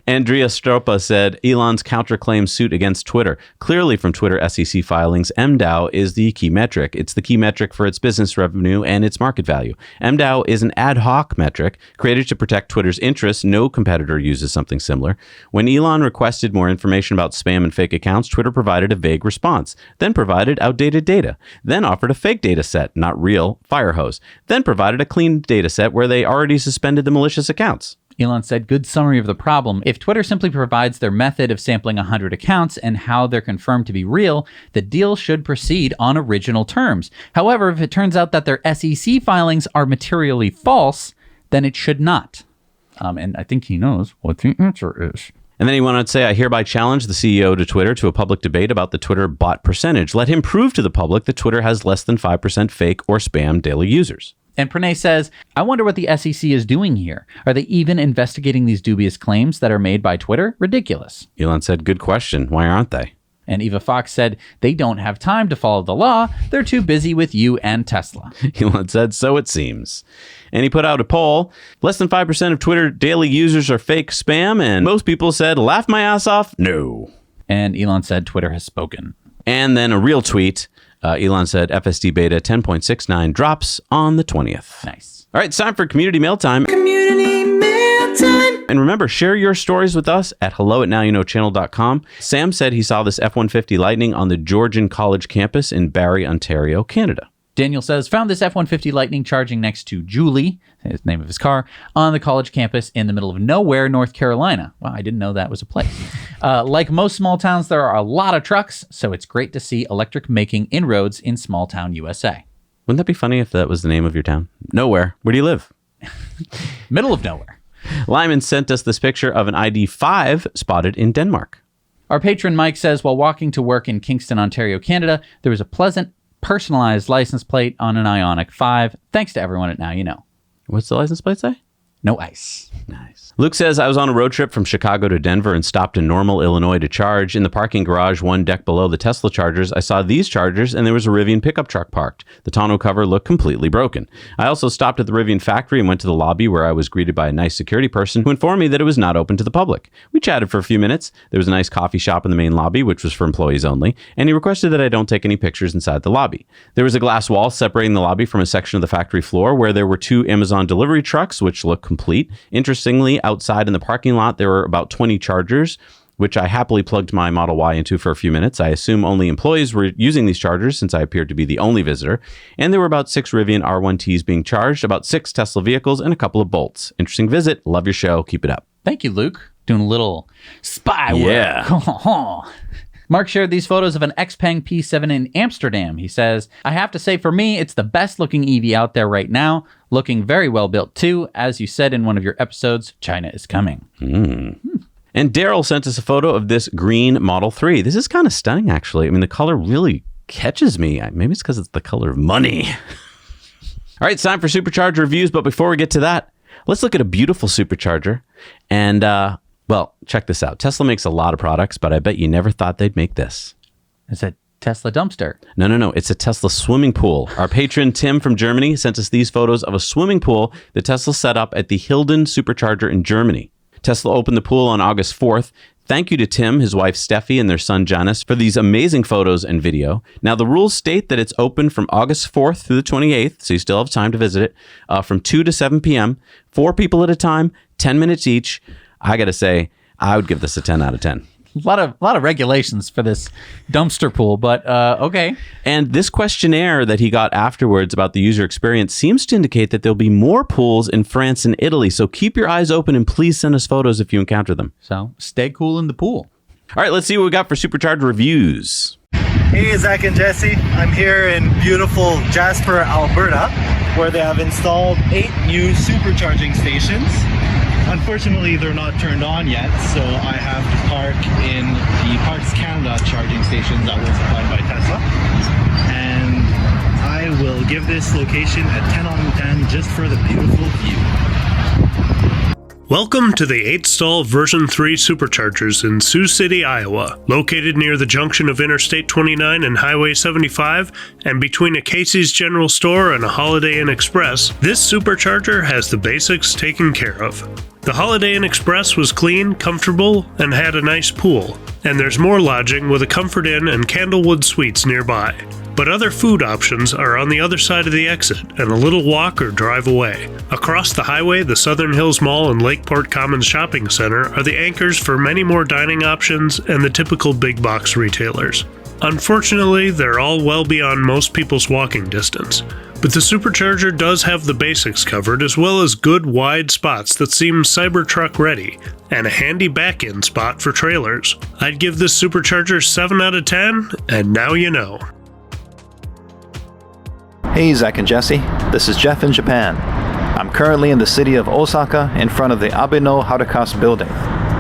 Andrea Stropa said, "Elon's counterclaim suit against Twitter. Clearly from Twitter SEC filings, MDAO is the key metric. It's the key metric for its business revenue and its market value. MDAO is an ad hoc metric created to protect Twitter's interests. No competitor uses something similar. When Elon requested more information about spam and fake accounts, Twitter provided a vague response, then provided outdated data, then offered a fake data set, not real, Firehose, then provided a clean data set where they already suspended the malicious accounts." Elon said, "Good summary of the problem. If Twitter simply provides their method of sampling 100 accounts and how they're confirmed to be real, the deal should proceed on original terms. However, if it turns out that their SEC filings are materially false, then it should not." And I think he knows what the answer is. And then he went on to say, I hereby challenge the CEO to Twitter to a public debate about the Twitter bot percentage. Let him prove to the public that Twitter has less than 5% fake or spam daily users. And Pranay says, I wonder what the SEC is doing here. Are they even investigating these dubious claims that are made by Twitter? Ridiculous. Elon said, good question. Why aren't they? And Eva Fox said, they don't have time to follow the law. They're too busy with you and Tesla. Elon said, so it seems. And he put out a poll. Less than 5% of Twitter daily users are fake spam. And most people said, laugh my ass off. No. And Elon said, Twitter has spoken. And then a real tweet. Elon said FSD beta 10.69 drops on the 20th. Nice. All right, it's time for Community Mail Time. Community Mail Time. And remember, share your stories with us at hello@nowyouknowchannel.com. Sam said he saw this F-150 Lightning on the Georgian College campus in Barrie, Ontario, Canada. Daniel says, found this F-150 Lightning charging next to Julie, his name of his car, on the college campus in the middle of nowhere, North Carolina. Wow, I didn't know that was a place. Like most small towns, there are a lot of trucks, so it's great to see electric making inroads in small town USA. Wouldn't that be funny if that was the name of your town? Nowhere. Where do you live? Middle of nowhere. Lyman sent us this picture of an ID.5 spotted in Denmark. Our patron Mike says, while walking to work in Kingston, Ontario, Canada, there was a pleasant, personalized license plate on an Ioniq 5. Thanks to everyone at Now You Know. What's the license plate say? No ice. Nice. Luke says, I was on a road trip from Chicago to Denver and stopped in Normal, Illinois to charge. In the parking garage, one deck below the Tesla chargers, I saw these chargers and there was a Rivian pickup truck parked. The tonneau cover looked completely broken. I also stopped at the Rivian factory and went to the lobby where I was greeted by a nice security person who informed me that it was not open to the public. We chatted for a few minutes. There was a nice coffee shop in the main lobby, which was for employees only, and he requested that I don't take any pictures inside the lobby. There was a glass wall separating the lobby from a section of the factory floor where there were 2 Amazon delivery trucks, which looked complete. Interestingly, outside in the parking lot, there were about 20 chargers, which I happily plugged my Model Y into for a few minutes. I assume only employees were using these chargers since I appeared to be the only visitor. And there were about 6 Rivian R1Ts being charged, about 6 Tesla vehicles, and a couple of Bolts. Interesting visit. Love your show. Keep it up. Thank you, Luke. Doing a little spy work. Yeah. Mark shared these photos of an Xpeng P7 in Amsterdam. He says, I have to say for me, it's the best looking EV out there right now. Looking very well built too. As you said in one of your episodes, China is coming. And Daryl sent us a photo of this green Model 3. This is kind of stunning, actually. I mean, the color really catches me. Maybe it's because it's the color of money. All right, it's time for Supercharger reviews. But before we get to that, let's look at a beautiful Supercharger. And, well, check this out. Tesla makes a lot of products, but I bet you never thought they'd make this. It's a Tesla dumpster. No. It's a Tesla swimming pool. Our patron Tim from Germany sent us these photos of a swimming pool that Tesla set up at the Hilden Supercharger in Germany. Tesla opened the pool on August 4th. Thank you to Tim, his wife Steffi, and their son Janis for these amazing photos and video. Now, the rules state that it's open from August 4th through the 28th, so you still have time to visit it, from 2 to 7 p.m., 4 people at a time, 10 minutes each. I got to say, I would give this a 10 out of 10. A lot of regulations for this dumpster pool, but okay. And this questionnaire that he got afterwards about the user experience seems to indicate that there'll be more pools in France and Italy. So keep your eyes open and please send us photos if you encounter them. So stay cool in the pool. All right, let's see what we got for Supercharger reviews. Hey, Zach and Jesse. I'm here in beautiful Jasper, Alberta, where they have installed 8 new supercharging stations. Unfortunately, they're not turned on yet, so I have to park in the Parks Canada charging stations that were supplied by Tesla. And I will give this location a 10 out of 10 just for the beautiful view. Welcome to the 8-stall version 3 superchargers in Sioux City, Iowa. Located near the junction of Interstate 29 and Highway 75, and between a Casey's General Store and a Holiday Inn Express, this supercharger has the basics taken care of. The Holiday Inn Express was clean, comfortable, and had a nice pool. And there's more lodging with a Comfort Inn and Candlewood Suites nearby. But other food options are on the other side of the exit and a little walk or drive away. Across the highway, the Southern Hills Mall and Lakeport Commons Shopping Center are the anchors for many more dining options and the typical big box retailers. Unfortunately, they're all well beyond most people's walking distance. But the Supercharger does have the basics covered, as well as good wide spots that seem Cybertruck ready, and a handy back-end spot for trailers. I'd give this Supercharger 7 out of 10, and now you know. Hey Zach and Jesse, this is Jeff in Japan. I'm currently in the city of Osaka in front of the Abeno Harukas building.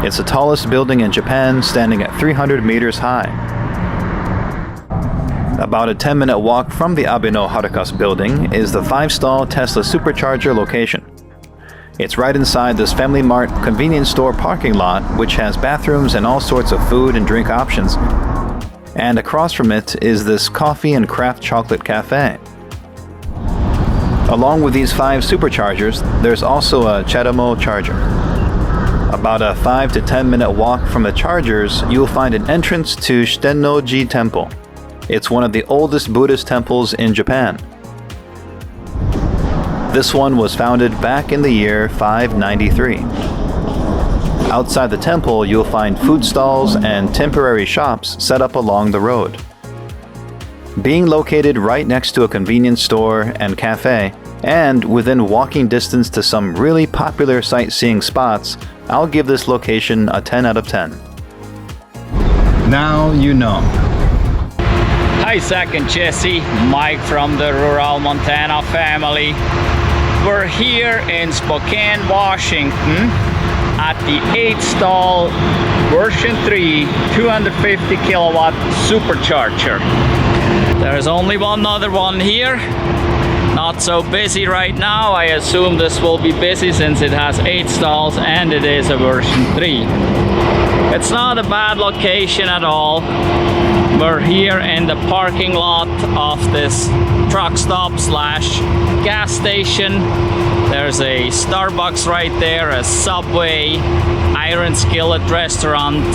It's the tallest building in Japan, standing at 300 meters high. About a 10-minute walk from the Abeno Harukas building is the 5-stall Tesla Supercharger location. It's right inside this Family Mart convenience store parking lot, which has bathrooms and all sorts of food and drink options. And across from it is this coffee and craft chocolate cafe. Along with these 5 superchargers, there's also a Cheramo charger. About a 5 to 10 minute walk from the chargers, you'll find an entrance to Shitennoji Temple. It's one of the oldest Buddhist temples in Japan. This one was founded back in the year 593. Outside the temple, you'll find food stalls and temporary shops set up along the road. Being located right next to a convenience store and cafe, and within walking distance to some really popular sightseeing spots, I'll give this location a 10 out of 10. Now you know. Hi, Zach and Jesse, Mike from the rural Montana family. We're here in Spokane, Washington at the 8-stall version 3 250 kilowatt supercharger. There's only one other one here. Not so busy right now. I assume this will be busy since it has 8 stalls and it is a version 3. It's not a bad location at all. We're here in the parking lot of this truck stop slash gas station. There's a Starbucks right there, a Subway, Iron Skillet restaurant,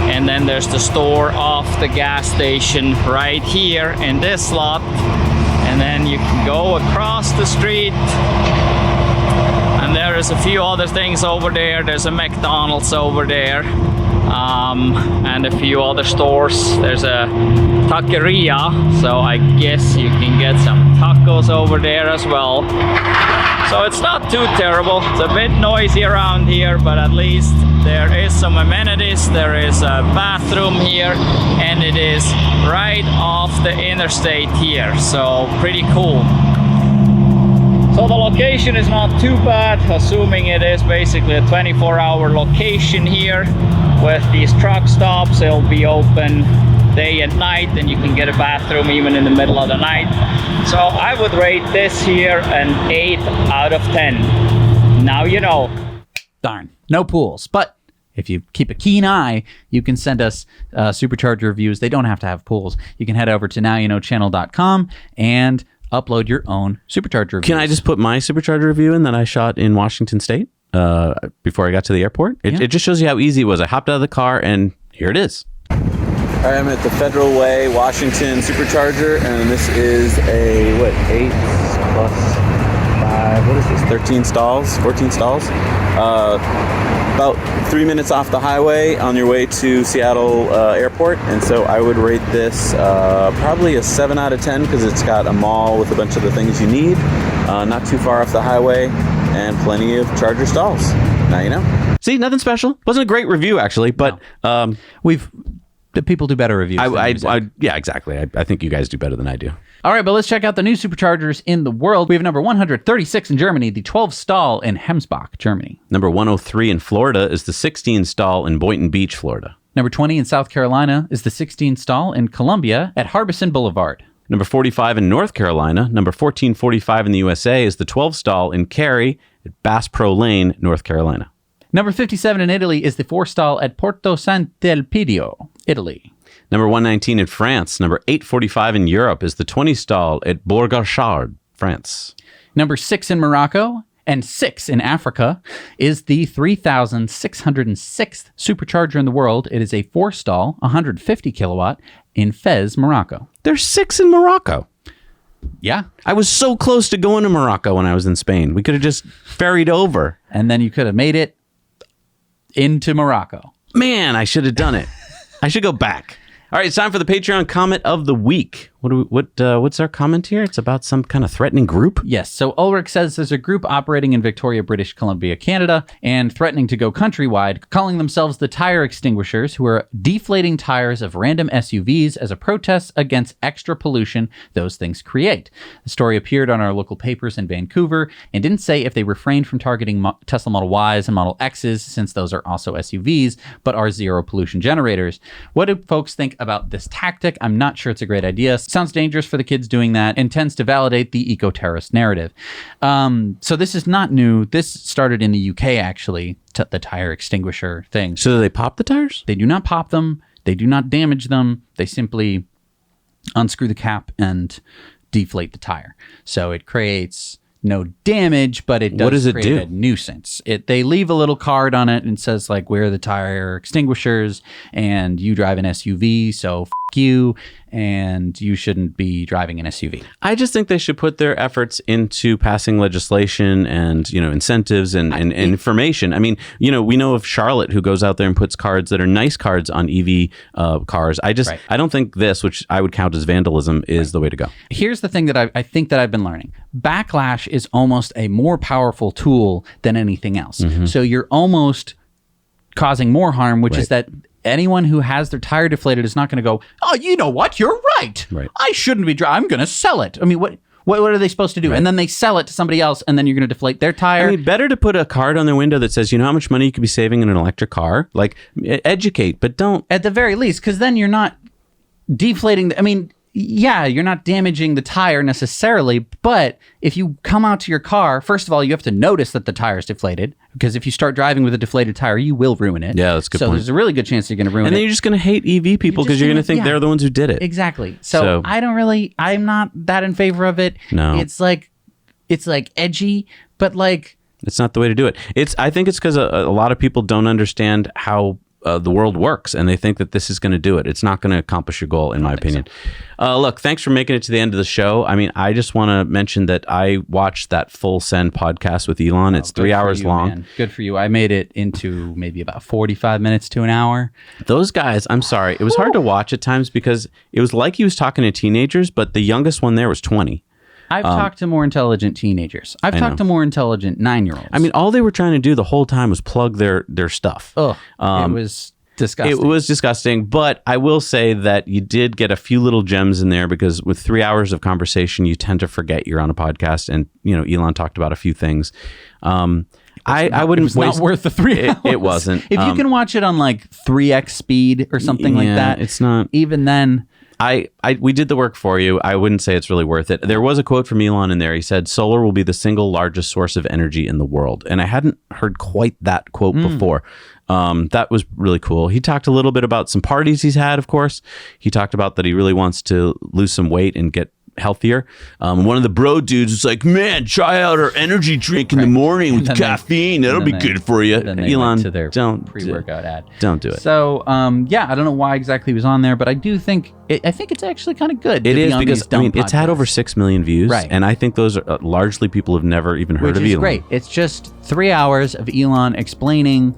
and then there's the store off the gas station right here in this lot. And then you can go across the street and there is a few other things over there. There's a McDonald's over there. And a few other stores. There's a taqueria, so I guess you can get some tacos over there as well. So it's not too terrible. It's a bit noisy around here, but at least there is some amenities. There is a bathroom here, and it is right off the interstate here, so pretty cool. So the location is not too bad, assuming it is basically a 24-hour location here. With these truck stops, it'll be open day and night, and you can get a bathroom even in the middle of the night. So I would rate this here an 8 out of 10. Now you know. Darn, no pools. But if you keep a keen eye, you can send us supercharger reviews. They don't have to have pools. You can head over to nowyouknowchannel.com and upload your own supercharger reviews. Can I just put my supercharger review in that I shot in Washington State before I got to the airport? It just shows you how easy it was. I hopped out of the car and here it is. I am at the Federal Way, Washington Supercharger, and this is a, 8 plus 5, what is this, 13 stalls, 14 stalls? About 3 minutes off the highway on your way to Seattle Airport, and so I would rate this probably a 7 out of 10 because it's got a mall with a bunch of the things you need, not too far off the highway, and plenty of charger stalls. Now you know. See, nothing special. Wasn't a great review actually, but people do better reviews. Yeah, exactly. I think you guys do better than I do. All right, but let's check out the new superchargers in the world. We have number 136 in Germany, the 12-stall in Hemsbach, Germany. Number 103 in Florida is the 16-stall in Boynton Beach, Florida. Number 20 in South Carolina is the 16-stall in Columbia at Harbison Boulevard. Number 45 in North Carolina. Number 1445 in the USA is the 12-stall in Cary at Bass Pro Lane, North Carolina. Number 57 in Italy is the 4-stall at Porto Sant'Elpidio, Italy. Number 119 in France. Number 845 in Europe is the 20-stall at Bourg-Gachard, France. Number 6 in Morocco and 6 in Africa is the 3,606th supercharger in the world. It is a 4-stall, 150 kilowatt in Fez, Morocco. There's 6 in Morocco. Yeah. I was so close to going to Morocco when I was in Spain. We could have just ferried over. And then you could have made it into Morocco. Man, I should have done it. I should go back. All right, it's time for the Patreon comment of the week. What's our comment here? It's about some kind of threatening group? Yes. So Ulrich says there's a group operating in Victoria, British Columbia, Canada, and threatening to go countrywide, calling themselves the Tire Extinguishers, who are deflating tires of random SUVs as a protest against extra pollution those things create. The story appeared on our local papers in Vancouver and didn't say if they refrained from targeting Tesla Model Ys and Model Xs, since those are also SUVs, but are zero pollution generators. What do folks think about this tactic? I'm not sure it's a great idea. Sounds dangerous for the kids doing that and tends to validate the eco-terrorist narrative. So this is not new. This started in the UK, actually, the tire extinguisher thing. So do they pop the tires? They do not pop them. They do not damage them. They simply unscrew the cap and deflate the tire. So it creates no damage, but it does create a nuisance. They leave a little card on it and says, like, we're the tire extinguishers and you drive an SUV, so f*** you, and you shouldn't be driving an SUV. I just think they should put their efforts into passing legislation and, incentives and information. I mean, we know of Charlotte, who goes out there and puts cards that are nice cards on EV cars. I don't think this, which I would count as vandalism, is the way to go. Here's the thing that I think that I've been learning. Backlash is almost a more powerful tool than anything else. Mm-hmm. So you're almost causing more harm, which is that anyone who has their tire deflated is not going to go, oh, you know what? You're right. I shouldn't be driving. I'm going to sell it. I mean, what are they supposed to do? And then they sell it to somebody else, and then you're going to deflate their tire. I mean, better to put a card on their window that says, how much money you could be saving in an electric car? Like, educate, but don't. At the very least, because then you're not deflating. You're not damaging the tire necessarily, but if you come out to your car, first of all, you have to notice that the tire is deflated, because if you start driving with a deflated tire, you will ruin it. Yeah, that's a good point. So there's a really good chance you're going to ruin it. And then you're just going to hate EV people because you're going to think they're the ones who did it. Exactly. So I'm not that in favor of it. No. It's like edgy, but it's not the way to do it. I think it's because a lot of people don't understand how the world works, and they think that this is going to do it. It's not going to accomplish your goal, in my opinion. Look, thanks for making it to the end of the show. I mean, I just want to mention that I watched that Full Send podcast with Elon. It's 3 hours long. Man. Good for you. I made it into maybe about 45 minutes to an hour. Those guys, I'm sorry. It was hard to watch at times because it was like he was talking to teenagers, but the youngest one there was 20. I've talked to more intelligent teenagers. I've talked to more intelligent 9-year-olds. I mean, all they were trying to do the whole time was plug their stuff. It was disgusting. It was disgusting, but I will say that you did get a few little gems in there, because with 3 hours of conversation, you tend to forget you're on a podcast, and Elon talked about a few things. I wouldn't. It was not worth the 3 hours. It wasn't. If you can watch it on like 3x speed or something like that, it's not. Even then. We did the work for you. I wouldn't say it's really worth it. There was a quote from Elon in there. He said, solar will be the single largest source of energy in the world. And I hadn't heard quite that quote before. That was really cool. He talked a little bit about some parties he's had, of course. He talked about that he really wants to lose some weight and get healthier. One of the bro dudes was like, man, try out our energy drink in the morning with caffeine. That'll be good for you. Elon, to their pre-workout ad. Don't do it. So, I don't know why exactly he was on there, but I do think it's actually kind of good. It is, because it's had over 6 million views, right? And I think those are largely people who've never even heard of Elon. Which is great. It's just 3 hours of Elon explaining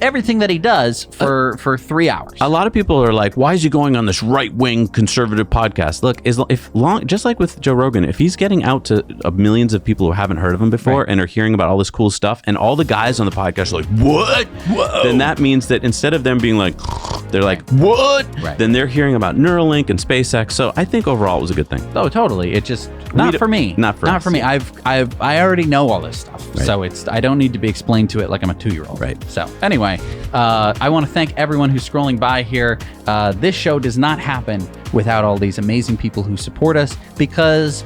everything that he does for 3 hours. A lot of people are like, why is he going on this right-wing conservative podcast? Look, just like with Joe Rogan, if he's getting out to millions of people who haven't heard of him before and are hearing about all this cool stuff, and all the guys on the podcast are like, what? Whoa. Then that means that instead of them being like, they're like, what? Right. Then they're hearing about Neuralink and SpaceX. So I think overall it was a good thing. Oh, totally. It just not for me. Not for me. I already know all this stuff, so I don't need to be explained to it like I'm a 2-year-old. Right. So anyway, I want to thank everyone who's scrolling by here. This show does not happen without all these amazing people who support us, because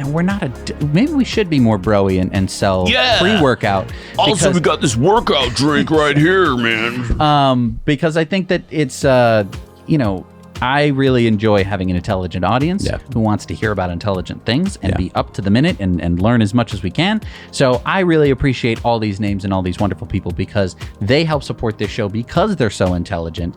we're not maybe we should be more broy and sell pre-workout. Also, we got this workout drink right here, man. Because I think that it's I really enjoy having an intelligent audience who wants to hear about intelligent things and be up to the minute and learn as much as we can. So I really appreciate all these names and all these wonderful people, because they help support this show because they're so intelligent.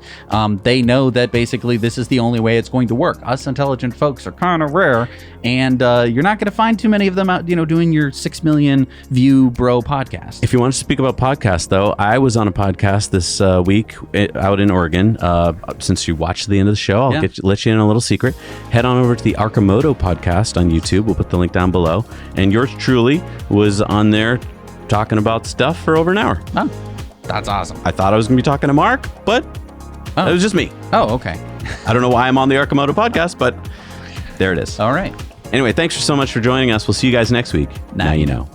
They know that basically this is the only way it's going to work. Us intelligent folks are kind of rare, and you're not going to find too many of them out, doing your 6 million view bro podcast. If you want to speak about podcasts, though, I was on a podcast this week out in Oregon. Since you watched the end of the show, show. I'll let you in a little secret. Head on over to the Arcimoto Podcast on YouTube. We'll put the link down below. And yours truly was on there talking about stuff for over an hour. Oh, that's awesome. I thought I was going to be talking to Mark, but it was just me. Oh, okay. I don't know why I'm on the Arcimoto Podcast, but there it is. All right. Anyway, thanks so much for joining us. We'll see you guys next week. Now you know.